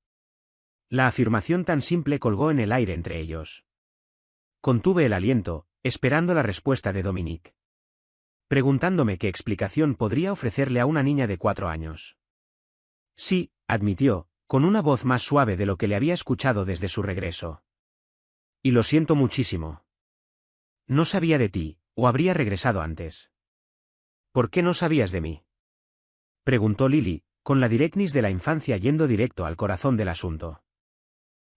A: La afirmación tan simple colgó en el aire entre ellos. Contuve el aliento, esperando la respuesta de Dominique. Preguntándome qué explicación podría ofrecerle a una niña de 4 años. «Sí», admitió, con una voz más suave de lo que le había escuchado desde su regreso. «Y lo siento muchísimo. No sabía de ti, o habría regresado antes». «¿Por qué no sabías de mí?», preguntó Lily, con la directness de la infancia yendo directo al corazón del asunto.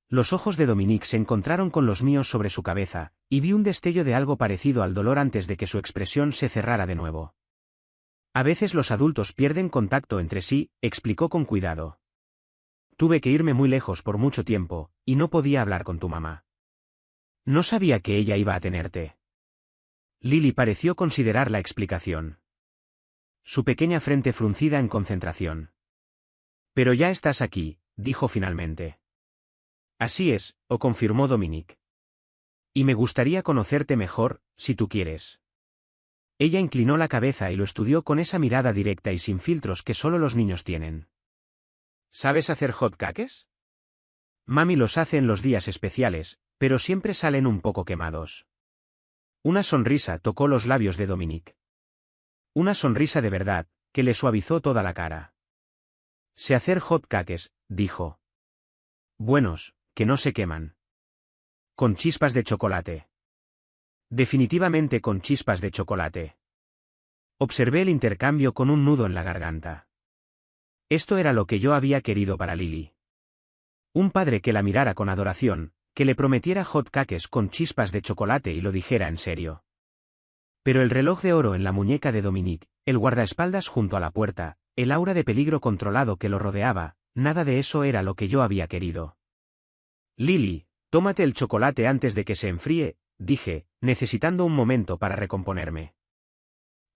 A: Los ojos de Dominique se encontraron con los míos sobre su cabeza, y vi un destello de algo parecido al dolor antes de que su expresión se cerrara de nuevo. «A veces los adultos pierden contacto entre sí», explicó con cuidado. «Tuve que irme muy lejos por mucho tiempo, y no podía hablar con tu mamá. No sabía que ella iba a tenerte». Lily pareció considerar la explicación. Su pequeña frente fruncida en concentración. «Pero ya estás aquí», dijo finalmente. «Así es», o confirmó Dominique. «Y me gustaría conocerte mejor, si tú quieres». Ella inclinó la cabeza y lo estudió con esa mirada directa y sin filtros que solo los niños tienen. «¿Sabes hacer hot cakes?». «Mami los hace en los días especiales, pero siempre salen un poco quemados». Una sonrisa tocó los labios de Dominique. Una sonrisa de verdad, que le suavizó toda la cara. «Sé hacer hot cakes», dijo. «Buenos, que no se queman. Con chispas de chocolate». Definitivamente con chispas de chocolate. Observé el intercambio con un nudo en la garganta. Esto era lo que yo había querido para Lily. Un padre que la mirara con adoración, que le prometiera hot cakes con chispas de chocolate y lo dijera en serio. Pero el reloj de oro en la muñeca de Dominique, el guardaespaldas junto a la puerta, el aura de peligro controlado que lo rodeaba, nada de eso era lo que yo había querido. Lily, tómate el chocolate antes de que se enfríe, dije, necesitando un momento para recomponerme.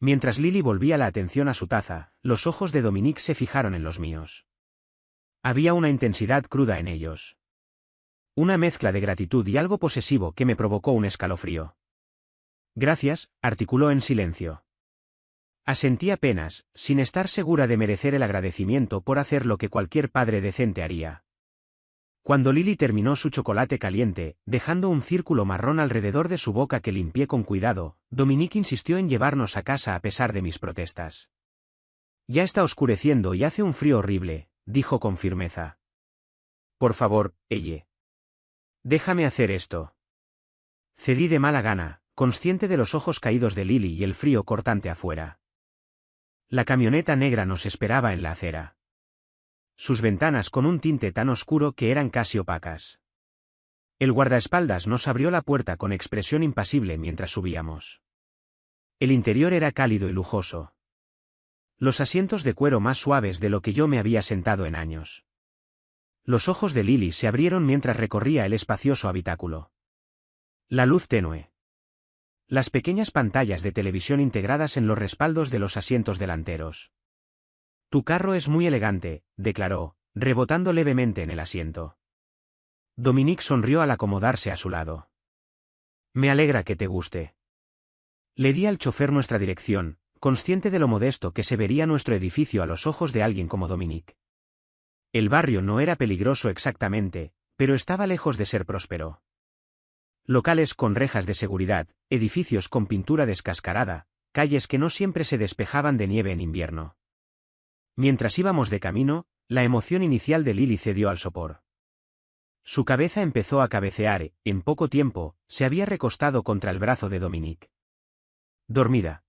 A: Mientras Lily volvía la atención a su taza, los ojos de Dominique se fijaron en los míos. Había una intensidad cruda en ellos. Una mezcla de gratitud y algo posesivo que me provocó un escalofrío. Gracias, articuló en silencio. Asentí apenas, sin estar segura de merecer el agradecimiento por hacer lo que cualquier padre decente haría. Cuando Lily terminó su chocolate caliente, dejando un círculo marrón alrededor de su boca que limpié con cuidado, Dominique insistió en llevarnos a casa a pesar de mis protestas. Ya está oscureciendo y hace un frío horrible, dijo con firmeza. Por favor, ella. Déjame hacer esto. Cedí de mala gana, consciente de los ojos caídos de Lily y el frío cortante afuera. La camioneta negra nos esperaba en la acera. Sus ventanas con un tinte tan oscuro que eran casi opacas. El guardaespaldas nos abrió la puerta con expresión impasible mientras subíamos. El interior era cálido y lujoso. Los asientos de cuero más suaves de lo que yo me había sentado en años. Los ojos de Lily se abrieron mientras recorría el espacioso habitáculo. La luz tenue. Las pequeñas pantallas de televisión integradas en los respaldos de los asientos delanteros. Tu carro es muy elegante, declaró, rebotando levemente en el asiento. Dominique sonrió al acomodarse a su lado. Me alegra que te guste. Le di al chofer nuestra dirección, consciente de lo modesto que se vería nuestro edificio a los ojos de alguien como Dominique. El barrio no era peligroso exactamente, pero estaba lejos de ser próspero. Locales con rejas de seguridad, edificios con pintura descascarada, calles que no siempre se despejaban de nieve en invierno. Mientras íbamos de camino, la emoción inicial de Lily cedió al sopor. Su cabeza empezó a cabecear, en poco tiempo, se había recostado contra el brazo de Dominique. Dormida.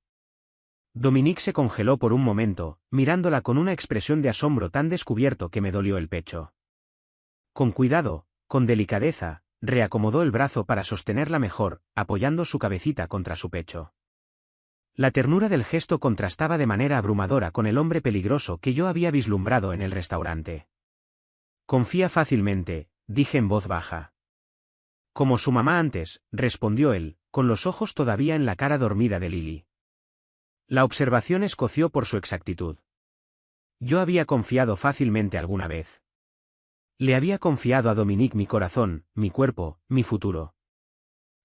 A: Dominique se congeló por un momento, mirándola con una expresión de asombro tan descubierto que me dolió el pecho. Con cuidado, con delicadeza, reacomodó el brazo para sostenerla mejor, apoyando su cabecita contra su pecho. La ternura del gesto contrastaba de manera abrumadora con el hombre peligroso que yo había vislumbrado en el restaurante. Confía fácilmente, dije en voz baja. Como su mamá antes, respondió él, con los ojos todavía en la cara dormida de Lily. La observación escoció por su exactitud. Yo había confiado fácilmente alguna vez. Le había confiado a Dominique mi corazón, mi cuerpo, mi futuro.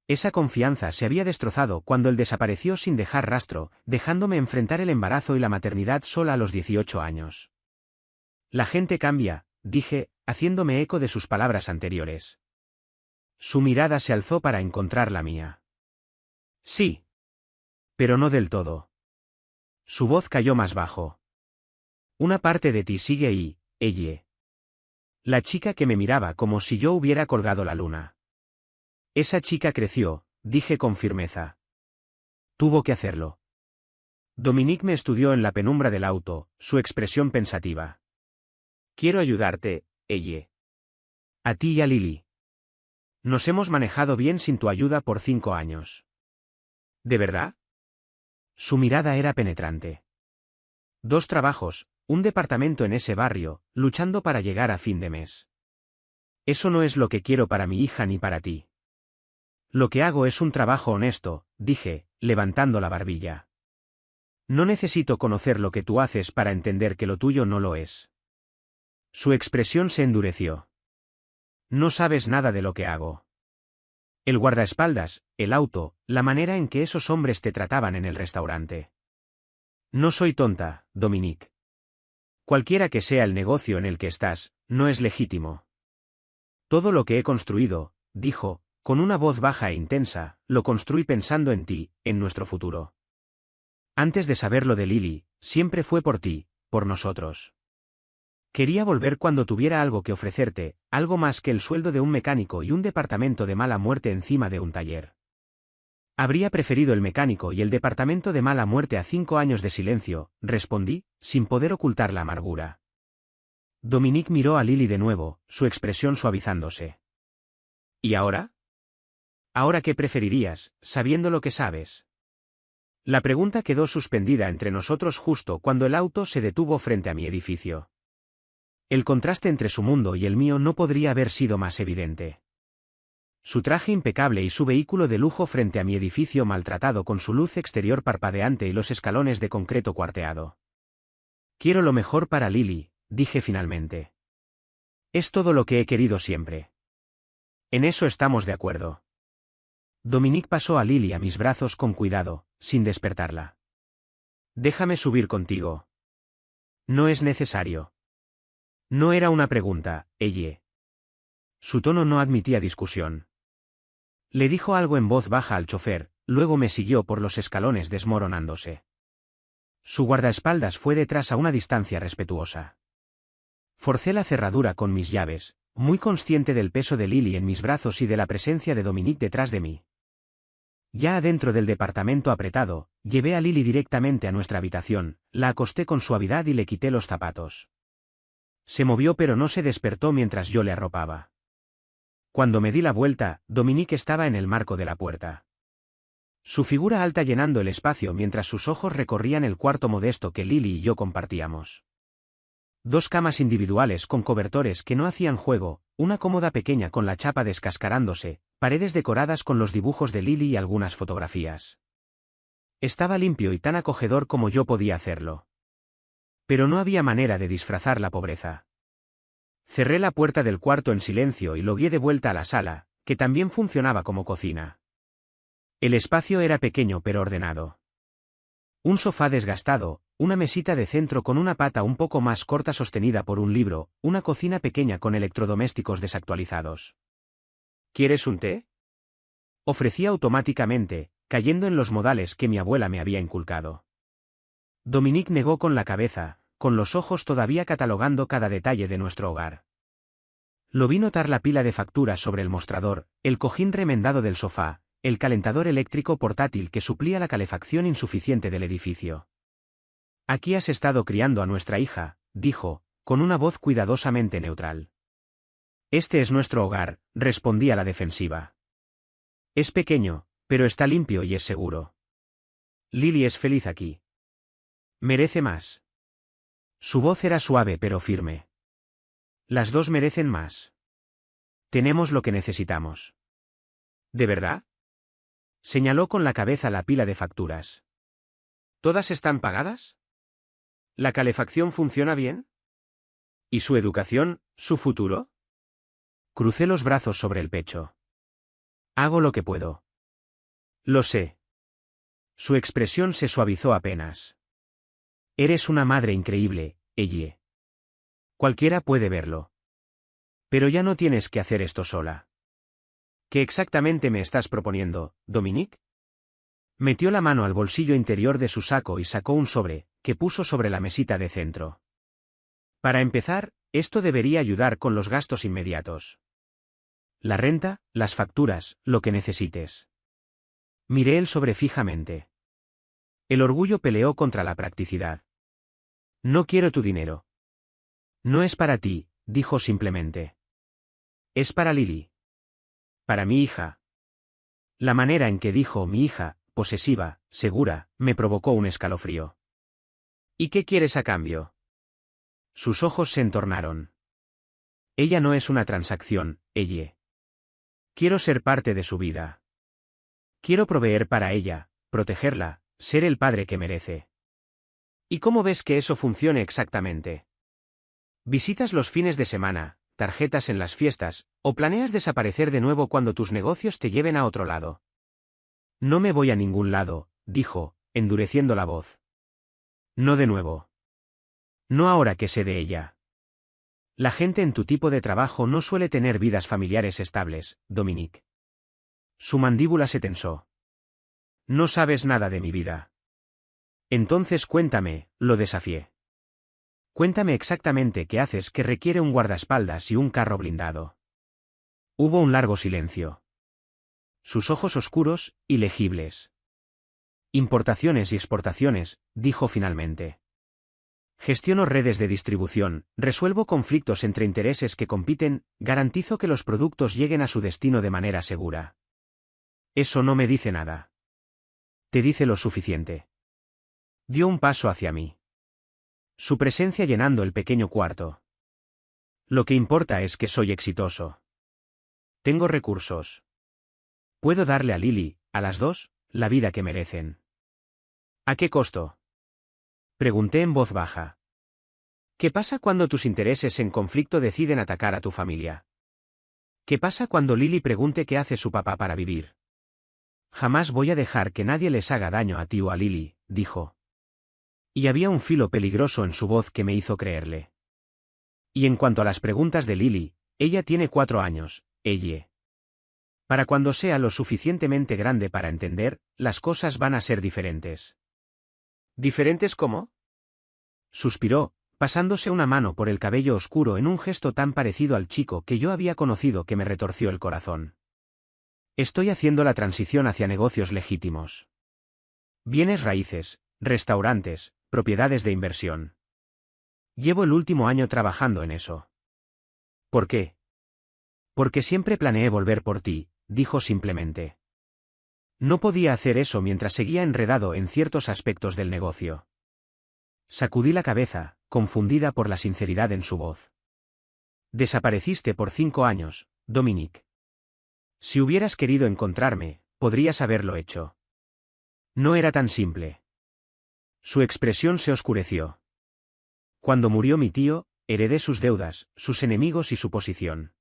A: Esa confianza se había destrozado cuando él desapareció sin dejar rastro, dejándome enfrentar el embarazo y la maternidad sola a los 18 años. La gente cambia, dije, haciéndome eco de sus palabras anteriores. Su mirada se alzó para encontrar la mía. Sí. Pero no del todo. Su voz cayó más bajo. Una parte de ti sigue ahí, ella. La chica que me miraba como si yo hubiera colgado la luna. Esa chica creció, dije con firmeza. Tuvo que hacerlo. Dominique me estudió en la penumbra del auto, su expresión pensativa. Quiero ayudarte, ella. A ti y a Lily. Nos hemos manejado bien sin tu ayuda por 5 años. ¿De verdad? Su mirada era penetrante. 2 trabajos, un departamento en ese barrio, luchando para llegar a fin de mes. Eso no es lo que quiero para mi hija ni para ti. Lo que hago es un trabajo honesto, dije, levantando la barbilla. No necesito conocer lo que tú haces para entender que lo tuyo no lo es. Su expresión se endureció. No sabes nada de lo que hago. El guardaespaldas, el auto, la manera en que esos hombres te trataban en el restaurante. No soy tonta, Dominique. Cualquiera que sea el negocio en el que estás, no es legítimo. Todo lo que he construido, dijo, con una voz baja e intensa, lo construí pensando en ti, en nuestro futuro. Antes de saber lo de Lily, siempre fue por ti, por nosotros. Quería volver cuando tuviera algo que ofrecerte, algo más que el sueldo de un mecánico y un departamento de mala muerte encima de un taller. Habría preferido el mecánico y el departamento de mala muerte a 5 años de silencio, respondí, sin poder ocultar la amargura. Dominique miró a Lily de nuevo, su expresión suavizándose. ¿Y ahora? ¿Ahora qué preferirías, sabiendo lo que sabes? La pregunta quedó suspendida entre nosotros justo cuando el auto se detuvo frente a mi edificio. El contraste entre su mundo y el mío no podría haber sido más evidente. Su traje impecable y su vehículo de lujo frente a mi edificio maltratado con su luz exterior parpadeante y los escalones de concreto cuarteado. Quiero lo mejor para Lily, dije finalmente. Es todo lo que he querido siempre. En eso estamos de acuerdo. Dominique pasó a Lily a mis brazos con cuidado, sin despertarla. Déjame subir contigo. No es necesario. No era una pregunta, ella. Su tono no admitía discusión. Le dijo algo en voz baja al chofer, luego me siguió por los escalones desmoronándose. Su guardaespaldas fue detrás a una distancia respetuosa. Forcé la cerradura con mis llaves, muy consciente del peso de Lily en mis brazos y de la presencia de Dominique detrás de mí. Ya adentro del departamento apretado, llevé a Lily directamente a nuestra habitación, la acosté con suavidad y le quité los zapatos. Se movió pero no se despertó mientras yo le arropaba. Cuando me di la vuelta, Dominique estaba en el marco de la puerta. Su figura alta llenando el espacio mientras sus ojos recorrían el cuarto modesto que Lily y yo compartíamos. 2 camas individuales con cobertores que no hacían juego, una cómoda pequeña con la chapa descascarándose, paredes decoradas con los dibujos de Lily y algunas fotografías. Estaba limpio y tan acogedor como yo podía hacerlo. Pero no había manera de disfrazar la pobreza. Cerré la puerta del cuarto en silencio y lo guié de vuelta a la sala, que también funcionaba como cocina. El espacio era pequeño pero ordenado. Un sofá desgastado, una mesita de centro con una pata un poco más corta sostenida por un libro, una cocina pequeña con electrodomésticos desactualizados. ¿Quieres un té? Ofrecí automáticamente, cayendo en los modales que mi abuela me había inculcado. Dominique negó con la cabeza, con los ojos todavía catalogando cada detalle de nuestro hogar. Lo vi notar la pila de facturas sobre el mostrador, el cojín remendado del sofá, el calentador eléctrico portátil que suplía la calefacción insuficiente del edificio. Aquí has estado criando a nuestra hija, dijo, con una voz cuidadosamente neutral. Este es nuestro hogar, respondí a la defensiva. Es pequeño, pero está limpio y es seguro. Lily es feliz aquí. Merece más. Su voz era suave pero firme. Las dos merecen más. Tenemos lo que necesitamos. ¿De verdad? Señaló con la cabeza la pila de facturas. ¿Todas están pagadas? ¿La calefacción funciona bien? ¿Y su educación, su futuro? Crucé los brazos sobre el pecho. Hago lo que puedo. Lo sé. Su expresión se suavizó apenas. Eres una madre increíble, ella. Cualquiera puede verlo. Pero ya no tienes que hacer esto sola. ¿Qué exactamente me estás proponiendo, Dominique? Metió la mano al bolsillo interior de su saco y sacó un sobre, que puso sobre la mesita de centro. Para empezar, esto debería ayudar con los gastos inmediatos. La renta, las facturas, lo que necesites. Miré el sobre fijamente. El orgullo peleó contra la practicidad. No quiero tu dinero. No es para ti, dijo simplemente. Es para Lily. Para mi hija. La manera en que dijo mi hija, posesiva, segura, me provocó un escalofrío. ¿Y qué quieres a cambio? Sus ojos se entornaron. Ella no es una transacción, ella. Quiero ser parte de su vida. Quiero proveer para ella, protegerla, ser el padre que merece. ¿Y cómo ves que eso funcione exactamente? ¿Visitas los fines de semana, tarjetas en las fiestas, o planeas desaparecer de nuevo cuando tus negocios te lleven a otro lado? No me voy a ningún lado, dijo, endureciendo la voz. No de nuevo. No ahora que sé de ella. La gente en tu tipo de trabajo no suele tener vidas familiares estables, Dominique. Su mandíbula se tensó. No sabes nada de mi vida. Entonces cuéntame, lo desafié. Cuéntame exactamente qué haces que requiere un guardaespaldas y un carro blindado. Hubo un largo silencio. sus ojos oscuros, ilegibles. Importaciones y exportaciones, dijo finalmente. Gestiono redes de distribución, resuelvo conflictos entre intereses que compiten, garantizo que los productos lleguen a su destino de manera segura. Eso no me dice nada. Te dice lo suficiente. Dio un paso hacia mí. Su presencia llenando el pequeño cuarto. Lo que importa es que soy exitoso. Tengo recursos. Puedo darle a Lily, a las dos, la vida que merecen. ¿A qué costo? Pregunté en voz baja. ¿Qué pasa cuando tus intereses en conflicto deciden atacar a tu familia? ¿Qué pasa cuando Lily pregunte qué hace su papá para vivir? Jamás voy a dejar que nadie les haga daño a ti o a Lily, dijo. Y había un filo peligroso en su voz que me hizo creerle. Y en cuanto a las preguntas de Lily, ella tiene 4 años, ella. Para cuando sea lo suficientemente grande para entender, las cosas van a ser diferentes. ¿Diferentes cómo? Suspiró, pasándose una mano por el cabello oscuro en un gesto tan parecido al chico que yo había conocido que me retorció el corazón. Estoy haciendo la transición hacia negocios legítimos. Bienes raíces, restaurantes, propiedades de inversión. Llevo el último año trabajando en eso. ¿Por qué? Porque siempre planeé volver por ti, dijo simplemente. No podía hacer eso mientras seguía enredado en ciertos aspectos del negocio. Sacudí la cabeza, confundida por la sinceridad en su voz. Desapareciste por 5 años, Dominic. Si hubieras querido encontrarme, podrías haberlo hecho. No era tan simple. Su expresión se oscureció. Cuando murió mi tío, heredé sus deudas, sus enemigos y su posición.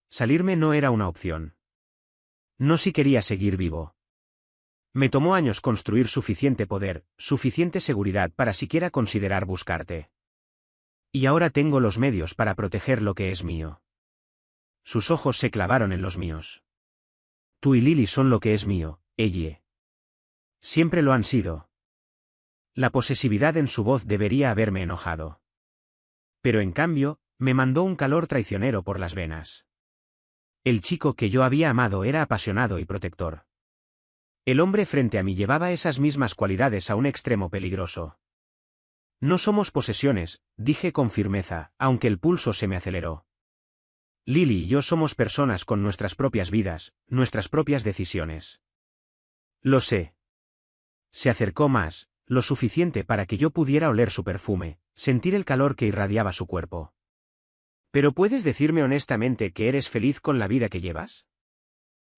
A: Salirme no era una opción. No si quería seguir vivo. Me tomó años construir suficiente poder, suficiente seguridad para siquiera considerar buscarte. Y ahora tengo los medios para proteger lo que es mío. Sus ojos se clavaron en los míos. Tú y Lily son lo que es mío, ella. Siempre lo han sido. La posesividad en su voz debería haberme enojado. Pero en cambio, me mandó un calor traicionero por las venas. El chico que yo había amado era apasionado y protector. El hombre frente a mí llevaba esas mismas cualidades a un extremo peligroso. No somos posesiones, dije con firmeza, aunque el pulso se me aceleró. Lily y yo somos personas con nuestras propias vidas, nuestras propias decisiones. Lo sé. Se acercó más, lo suficiente para que yo pudiera oler su perfume, sentir el calor que irradiaba su cuerpo. ¿Pero puedes decirme honestamente que eres feliz con la vida que llevas?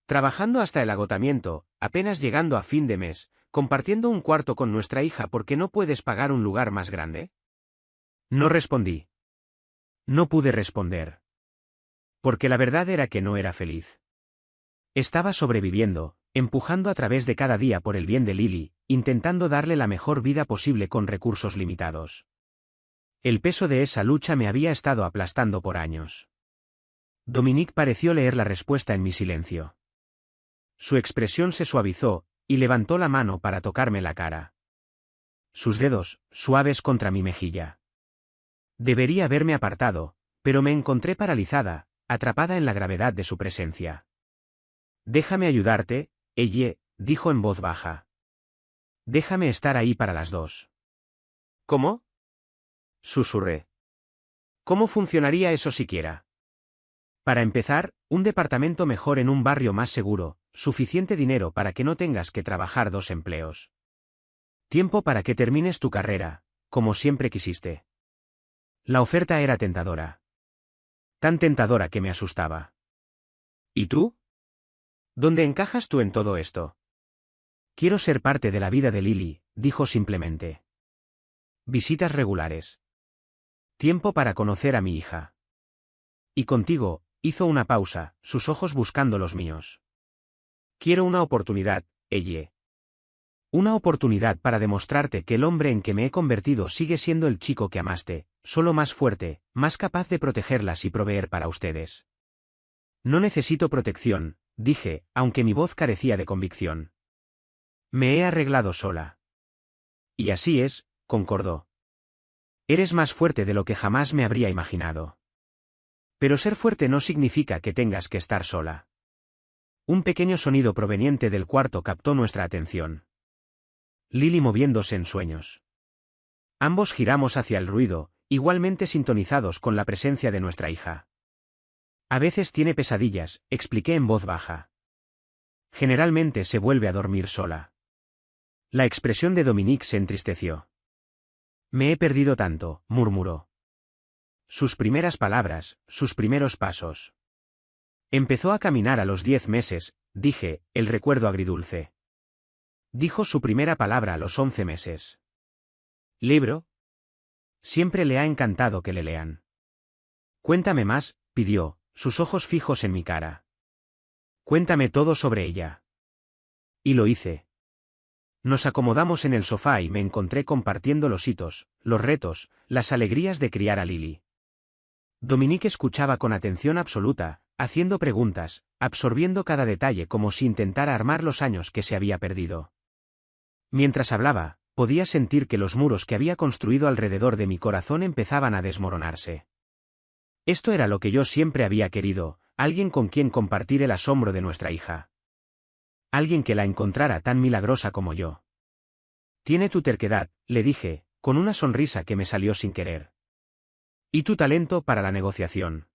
A: Trabajando hasta el agotamiento, apenas llegando a fin de mes, compartiendo un cuarto con nuestra hija porque no puedes pagar un lugar más grande. No respondí. No pude responder. Porque la verdad era que no era feliz. Estaba sobreviviendo, empujando a través de cada día por el bien de Lily, intentando darle la mejor vida posible con recursos limitados. El peso de esa lucha me había estado aplastando por años. Dominic pareció leer la respuesta en mi silencio. Su expresión se suavizó, y levantó la mano para tocarme la cara. Sus dedos, suaves contra mi mejilla. Debería haberme apartado, pero me encontré paralizada, atrapada en la gravedad de su presencia. Déjame ayudarte, ella, dijo en voz baja. Déjame estar ahí para las dos. ¿Cómo? Susurré. ¿Cómo funcionaría eso siquiera? Para empezar, un departamento mejor en un barrio más seguro, suficiente dinero para que no tengas que trabajar 2 empleos. Tiempo para que termines tu carrera, como siempre quisiste. La oferta era tentadora. Tan tentadora que me asustaba. ¿Y tú? ¿Dónde encajas tú en todo esto? Quiero ser parte de la vida de Lily, dijo simplemente. Visitas regulares. Tiempo para conocer a mi hija. Y contigo, hizo una pausa, sus ojos buscando los míos. Quiero una oportunidad, ella. Una oportunidad para demostrarte que el hombre en que me he convertido sigue siendo el chico que amaste, solo más fuerte, más capaz de protegerlas y proveer para ustedes. No necesito protección, dije, aunque mi voz carecía de convicción. Me he arreglado sola. Y así es, concordó. Eres más fuerte de lo que jamás me habría imaginado. Pero ser fuerte no significa que tengas que estar sola. Un pequeño sonido proveniente del cuarto captó nuestra atención. Lily moviéndose en sueños. Ambos giramos hacia el ruido, igualmente sintonizados con la presencia de nuestra hija. A veces tiene pesadillas, expliqué en voz baja. Generalmente se vuelve a dormir sola. La expresión de Dominique se entristeció. Me he perdido tanto, murmuró. Sus primeras palabras, sus primeros pasos. Empezó a caminar a los 10 meses, dije, el recuerdo agridulce. Dijo su primera palabra a los 11 meses. ¿Libro? Siempre le ha encantado que le lean. Cuéntame más, pidió, sus ojos fijos en mi cara. Cuéntame todo sobre ella. Y lo hice. Nos acomodamos en el sofá y me encontré compartiendo los hitos, los retos, las alegrías de criar a Lily. Dominique escuchaba con atención absoluta, haciendo preguntas, absorbiendo cada detalle como si intentara armar los años que se había perdido. Mientras hablaba, podía sentir que los muros que había construido alrededor de mi corazón empezaban a desmoronarse. Esto era lo que yo siempre había querido, alguien con quien compartir el asombro de nuestra hija. Alguien que la encontrara tan milagrosa como yo. Tiene tu terquedad, le dije, con una sonrisa que me salió sin querer. Y tu talento para la negociación.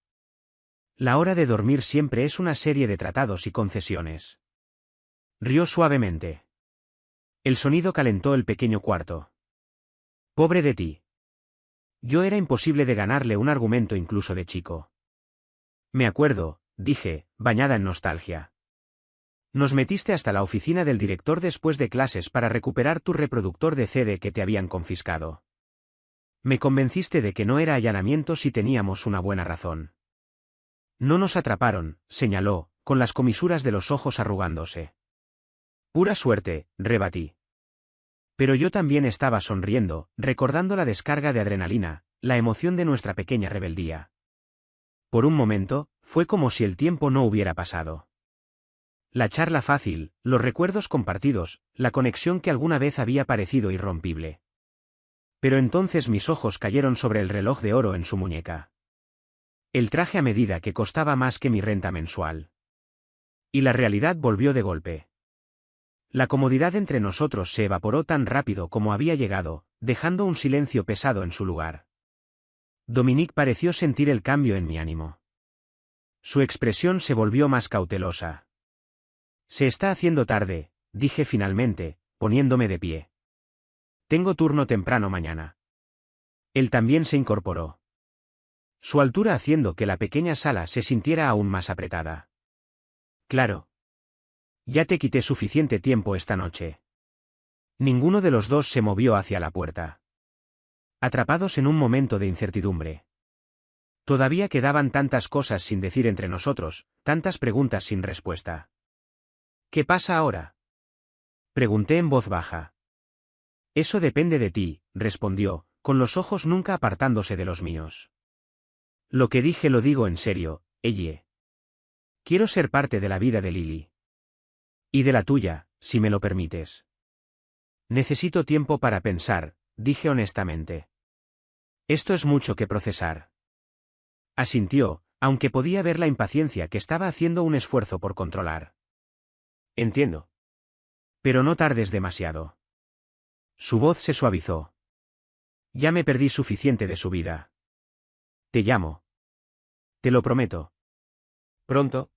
A: La hora de dormir siempre es una serie de tratados y concesiones. Rió suavemente. El sonido calentó el pequeño cuarto. Pobre de ti. Yo era imposible de ganarle un argumento incluso de chico. Me acuerdo, dije, bañada en nostalgia. Nos metiste hasta la oficina del director después de clases para recuperar tu reproductor de CD que te habían confiscado. Me convenciste de que no era allanamiento si teníamos una buena razón. No nos atraparon, señaló, con las comisuras de los ojos arrugándose. Pura suerte, rebatí. Pero yo también estaba sonriendo, recordando la descarga de adrenalina, la emoción de nuestra pequeña rebeldía. Por un momento, fue como si el tiempo no hubiera pasado. La charla fácil, los recuerdos compartidos, la conexión que alguna vez había parecido irrompible. Pero entonces mis ojos cayeron sobre el reloj de oro en su muñeca. El traje a medida que costaba más que mi renta mensual. Y la realidad volvió de golpe. La comodidad entre nosotros se evaporó tan rápido como había llegado, dejando un silencio pesado en su lugar. Dominique pareció sentir el cambio en mi ánimo. Su expresión se volvió más cautelosa. Se está haciendo tarde, dije finalmente, poniéndome de pie. Tengo turno temprano mañana. Él también se incorporó. Su altura haciendo que la pequeña sala se sintiera aún más apretada. Claro. Ya te quité suficiente tiempo esta noche. Ninguno de los dos se movió hacia la puerta. Atrapados en un momento de incertidumbre. Todavía quedaban tantas cosas sin decir entre nosotros, tantas preguntas sin respuesta. ¿Qué pasa ahora? Pregunté en voz baja. Eso depende de ti, respondió, con los ojos nunca apartándose de los míos. Lo que dije lo digo en serio, Elle. Quiero ser parte de la vida de Lily. Y de la tuya, si me lo permites. Necesito tiempo para pensar, dije honestamente. Esto es mucho que procesar. Asintió, aunque podía ver la impaciencia que estaba haciendo un esfuerzo por controlar. Entiendo. Pero no tardes demasiado. Su voz se suavizó. Ya me perdí suficiente de su vida. Te llamo. Te lo prometo. ¿Pronto?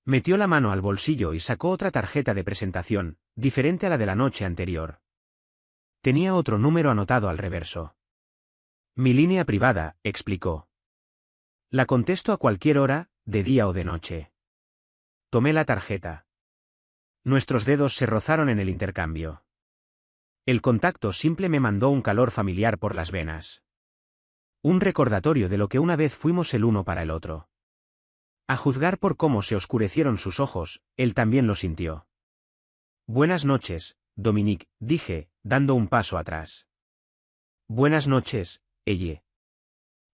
A: Metió la mano al bolsillo y sacó otra tarjeta de presentación, diferente a la de la noche anterior. Tenía otro número anotado al reverso. Mi línea privada, explicó. La contesto a cualquier hora, de día o de noche. Tomé la tarjeta. Nuestros dedos se rozaron en el intercambio. El contacto simple me mandó un calor familiar por las venas. Un recordatorio de lo que una vez fuimos el uno para el otro. A juzgar por cómo se oscurecieron sus ojos, él también lo sintió. Buenas noches, Dominique, dije, dando un paso atrás. Buenas noches, Elle.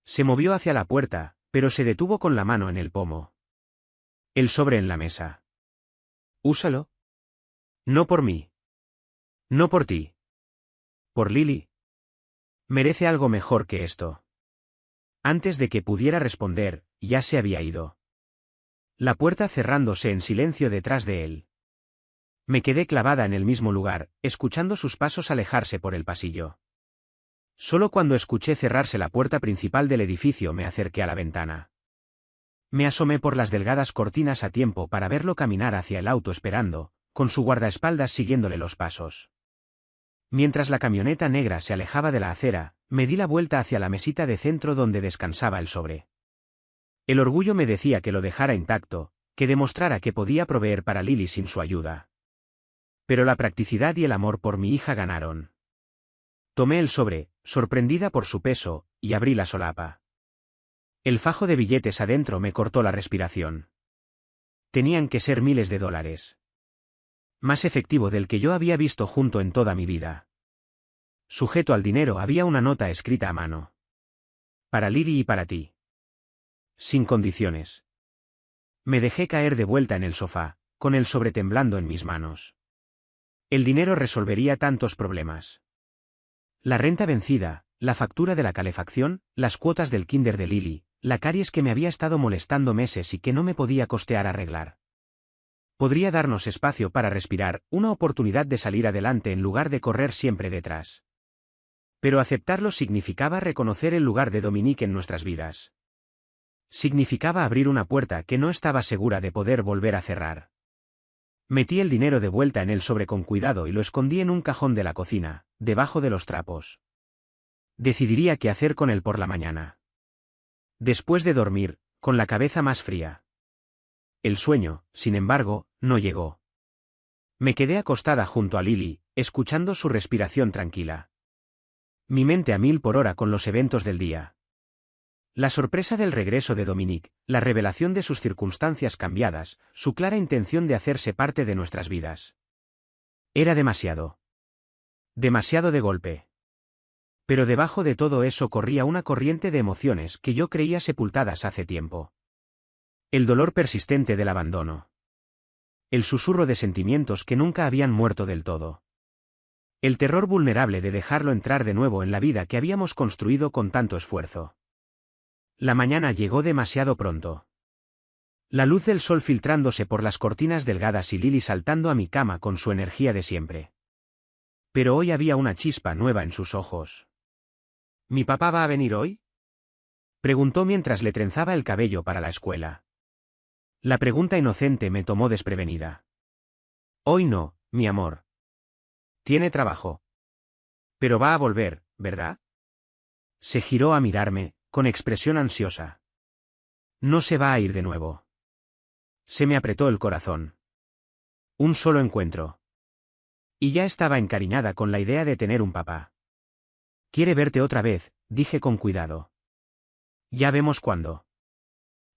A: Se movió hacia la puerta, pero se detuvo con la mano en el pomo. El sobre en la mesa. Úsalo. No por mí. No por ti. Por Lily. Merece algo mejor que esto. Antes de que pudiera responder, ya se había ido. La puerta cerrándose en silencio detrás de él. Me quedé clavada en el mismo lugar, escuchando sus pasos alejarse por el pasillo. Solo cuando escuché cerrarse la puerta principal del edificio me acerqué a la ventana. Me asomé por las delgadas cortinas a tiempo para verlo caminar hacia el auto esperando, con su guardaespaldas siguiéndole los pasos. Mientras la camioneta negra se alejaba de la acera, me di la vuelta hacia la mesita de centro donde descansaba el sobre. El orgullo me decía que lo dejara intacto, que demostrara que podía proveer para Lily sin su ayuda. Pero la practicidad y el amor por mi hija ganaron. Tomé el sobre, sorprendida por su peso, y abrí la solapa. El fajo de billetes adentro me cortó la respiración. Tenían que ser miles de dólares. Más efectivo del que yo había visto junto en toda mi vida. Sujeto al dinero había una nota escrita a mano. Para Lily y para ti. Sin condiciones. Me dejé caer de vuelta en el sofá, con el sobre temblando en mis manos. El dinero resolvería tantos problemas. La renta vencida, la factura de la calefacción, las cuotas del kinder de Lily, la caries que me había estado molestando meses y que no me podía costear arreglar. Podría darnos espacio para respirar, una oportunidad de salir adelante en lugar de correr siempre detrás. Pero aceptarlo significaba reconocer el lugar de Dominique en nuestras vidas. Significaba abrir una puerta que no estaba segura de poder volver a cerrar. Metí el dinero de vuelta en el sobre con cuidado y lo escondí en un cajón de la cocina, debajo de los trapos. Decidiría qué hacer con él por la mañana. Después de dormir, con la cabeza más fría. El sueño, sin embargo, no llegó. Me quedé acostada junto a Lily, escuchando su respiración tranquila. Mi mente a 1000 por hora con los eventos del día. La sorpresa del regreso de Dominique, la revelación de sus circunstancias cambiadas, su clara intención de hacerse parte de nuestras vidas. Era demasiado. Demasiado de golpe. Pero debajo de todo eso corría una corriente de emociones que yo creía sepultadas hace tiempo. El dolor persistente del abandono. El susurro de sentimientos que nunca habían muerto del todo. El terror vulnerable de dejarlo entrar de nuevo en la vida que habíamos construido con tanto esfuerzo. La mañana llegó demasiado pronto. La luz del sol filtrándose por las cortinas delgadas y Lily saltando a mi cama con su energía de siempre. Pero hoy había una chispa nueva en sus ojos. ¿Mi papá va a venir hoy?, preguntó mientras le trenzaba el cabello para la escuela. La pregunta inocente me tomó desprevenida. Hoy no, mi amor. Tiene trabajo. Pero va a volver, ¿verdad? Se giró a mirarme, con expresión ansiosa. No se va a ir de nuevo. Se me apretó el corazón. Un solo encuentro. Y ya estaba encariñada con la idea de tener un papá. Quiere verte otra vez, dije con cuidado. Ya vemos cuándo.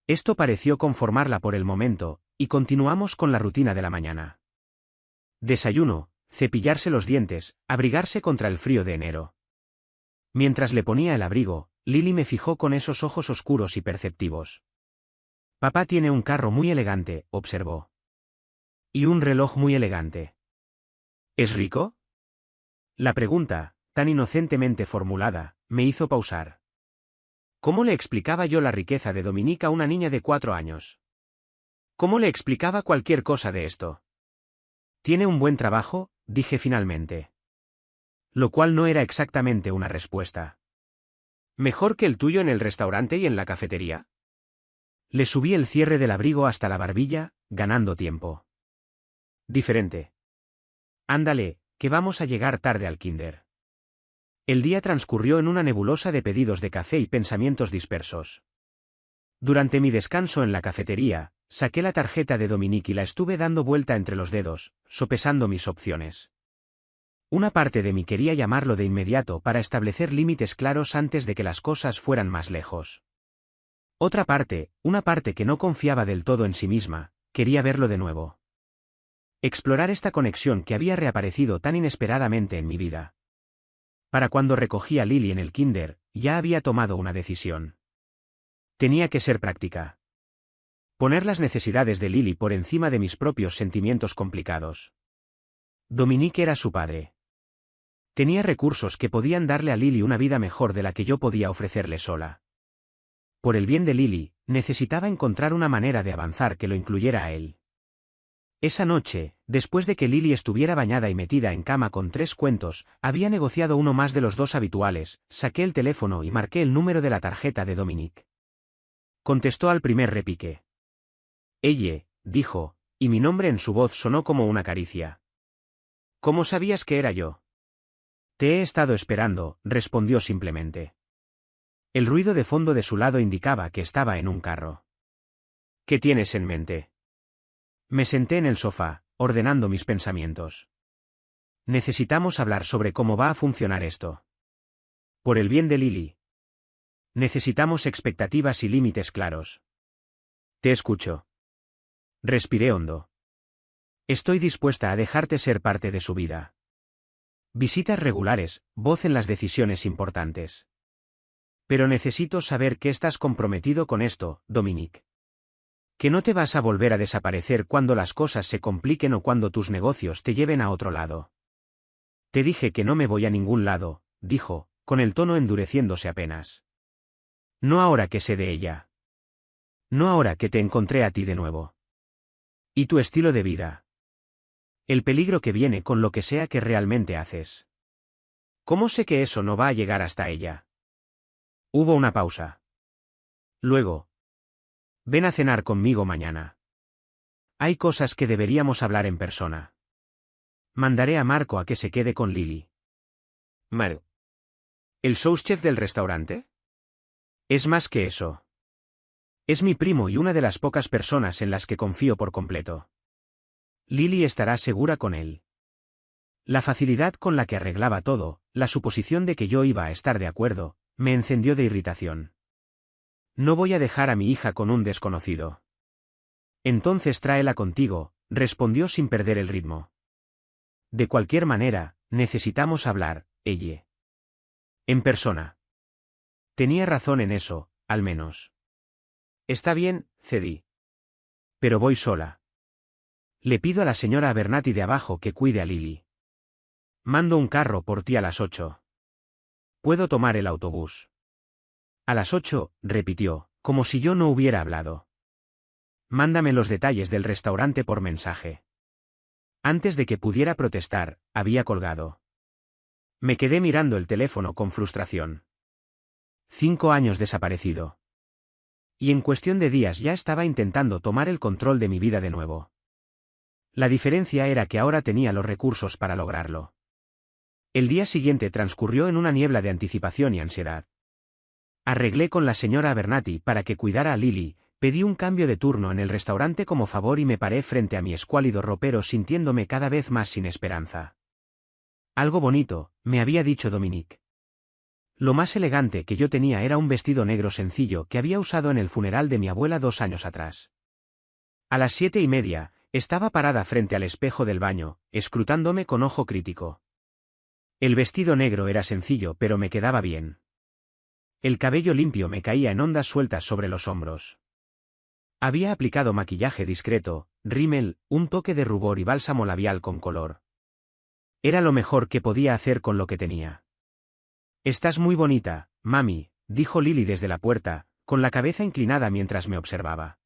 A: Esto pareció conformarla por el momento, y continuamos con la rutina de la mañana. Desayuno, cepillarse los dientes, abrigarse contra el frío de enero. Mientras le ponía el abrigo, Lily me fijó con esos ojos oscuros y perceptivos. Papá tiene un carro muy elegante, observó. Y un reloj muy elegante. ¿Es rico? La pregunta, tan inocentemente formulada, me hizo pausar. ¿Cómo le explicaba yo la riqueza de Dominique a una niña de 4 años? ¿Cómo le explicaba cualquier cosa de esto? Tiene un buen trabajo, dije finalmente. Lo cual no era exactamente una respuesta. ¿Mejor que el tuyo en el restaurante y en la cafetería? Le subí el cierre del abrigo hasta la barbilla, ganando tiempo. Diferente. Ándale, que vamos a llegar tarde al kinder. El día transcurrió en una nebulosa de pedidos de café y pensamientos dispersos. Durante mi descanso en la cafetería, saqué la tarjeta de Dominique y la estuve dando vuelta entre los dedos, sopesando mis opciones. Una parte de mí quería llamarlo de inmediato para establecer límites claros antes de que las cosas fueran más lejos. Otra parte, una parte que no confiaba del todo en sí misma, quería verlo de nuevo. Explorar esta conexión que había reaparecido tan inesperadamente en mi vida. Para cuando recogí a Lily en el kinder, ya había tomado una decisión. Tenía que ser práctica. Poner las necesidades de Lily por encima de mis propios sentimientos complicados. Dominique era su padre. Tenía recursos que podían darle a Lily una vida mejor de la que yo podía ofrecerle sola. Por el bien de Lily, necesitaba encontrar una manera de avanzar que lo incluyera a él. Esa noche, después de que Lily estuviera bañada y metida en cama con 3 cuentos, había negociado uno más de los 2 habituales, saqué el teléfono y marqué el número de la tarjeta de Dominic. Contestó al primer repique. «Elle», dijo, y mi nombre en su voz sonó como una caricia. «¿Cómo sabías que era yo?» «Te he estado esperando», respondió simplemente. El ruido de fondo de su lado indicaba que estaba en un carro. «¿Qué tienes en mente?» Me senté en el sofá, ordenando mis pensamientos. Necesitamos hablar sobre cómo va a funcionar esto. Por el bien de Lily. Necesitamos expectativas y límites claros. Te escucho. Respiré hondo. Estoy dispuesta a dejarte ser parte de su vida. Visitas regulares, voz en las decisiones importantes. Pero necesito saber que estás comprometido con esto, Dominic. Que no te vas a volver a desaparecer cuando las cosas se compliquen o cuando tus negocios te lleven a otro lado. Te dije que no me voy a ningún lado, dijo, con el tono endureciéndose apenas. No ahora que sé de ella. No ahora que te encontré a ti de nuevo. ¿Y tu estilo de vida? El peligro que viene con lo que sea que realmente haces. ¿Cómo sé que eso no va a llegar hasta ella? Hubo una pausa. Luego. Ven a cenar conmigo mañana. Hay cosas que deberíamos hablar en persona. Mandaré a Marco a que se quede con Lily. Marco. ¿El souschef del restaurante? Es más que eso. Es mi primo y una de las pocas personas en las que confío por completo. Lily estará segura con él. La facilidad con la que arreglaba todo, la suposición de que yo iba a estar de acuerdo, me encendió de irritación. No voy a dejar a mi hija con un desconocido. Entonces tráela contigo, respondió sin perder el ritmo. De cualquier manera, necesitamos hablar, Elle. En persona. Tenía razón en eso, al menos. Está bien, cedí. Pero voy sola. Le pido a la señora Abernathy de abajo que cuide a Lily. Mando un carro por ti a las 8. Puedo tomar el autobús. A las 8, repitió, como si yo no hubiera hablado. Mándame los detalles del restaurante por mensaje. Antes de que pudiera protestar, había colgado. Me quedé mirando el teléfono con frustración. 5 años desaparecido. Y en cuestión de días ya estaba intentando tomar el control de mi vida de nuevo. La diferencia era que ahora tenía los recursos para lograrlo. El día siguiente transcurrió en una niebla de anticipación y ansiedad. Arreglé con la señora Abernathy para que cuidara a Lily, pedí un cambio de turno en el restaurante como favor y me paré frente a mi escuálido ropero sintiéndome cada vez más sin esperanza. Algo bonito, me había dicho Dominic. Lo más elegante que yo tenía era un vestido negro sencillo que había usado en el funeral de mi abuela 2 años atrás. A las 7:30, estaba parada frente al espejo del baño, escrutándome con ojo crítico. El vestido negro era sencillo pero me quedaba bien. El cabello limpio me caía en ondas sueltas sobre los hombros. Había aplicado maquillaje discreto, rímel, un toque de rubor y bálsamo labial con color. Era lo mejor que podía hacer con lo que tenía. Estás muy bonita, mami, dijo Lily desde la puerta, con la cabeza inclinada mientras me observaba.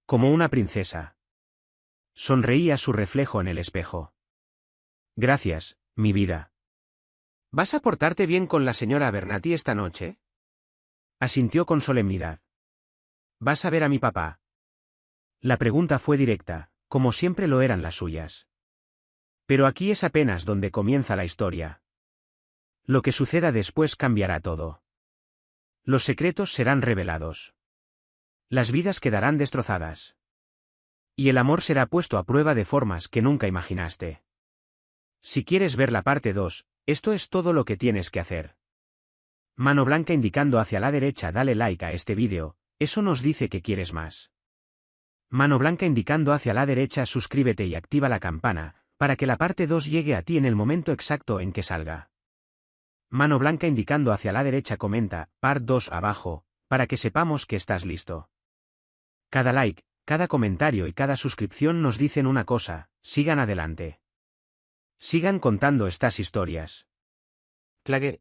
A: Como una princesa. Sonreí a su reflejo en el espejo. Gracias, mi vida. ¿Vas a portarte bien con la señora Abernathy esta noche? Asintió con solemnidad. ¿Vas a ver a mi papá? La pregunta fue directa, como siempre lo eran las suyas. Pero aquí es apenas donde comienza la historia. Lo que suceda después cambiará todo. Los secretos serán revelados. Las vidas quedarán destrozadas. Y el amor será puesto a prueba de formas que nunca imaginaste. Si quieres ver la parte 2, esto es todo lo que tienes que hacer. Mano blanca indicando hacia la derecha, dale like a este vídeo, eso nos dice que quieres más. Mano blanca indicando hacia la derecha, suscríbete y activa la campana, para que la parte 2 llegue a ti en el momento exacto en que salga. Mano blanca indicando hacia la derecha, comenta, part 2 abajo, para que sepamos que estás listo. Cada like, cada comentario y cada suscripción nos dicen una cosa: sigan adelante. Sigan contando estas historias. Clague.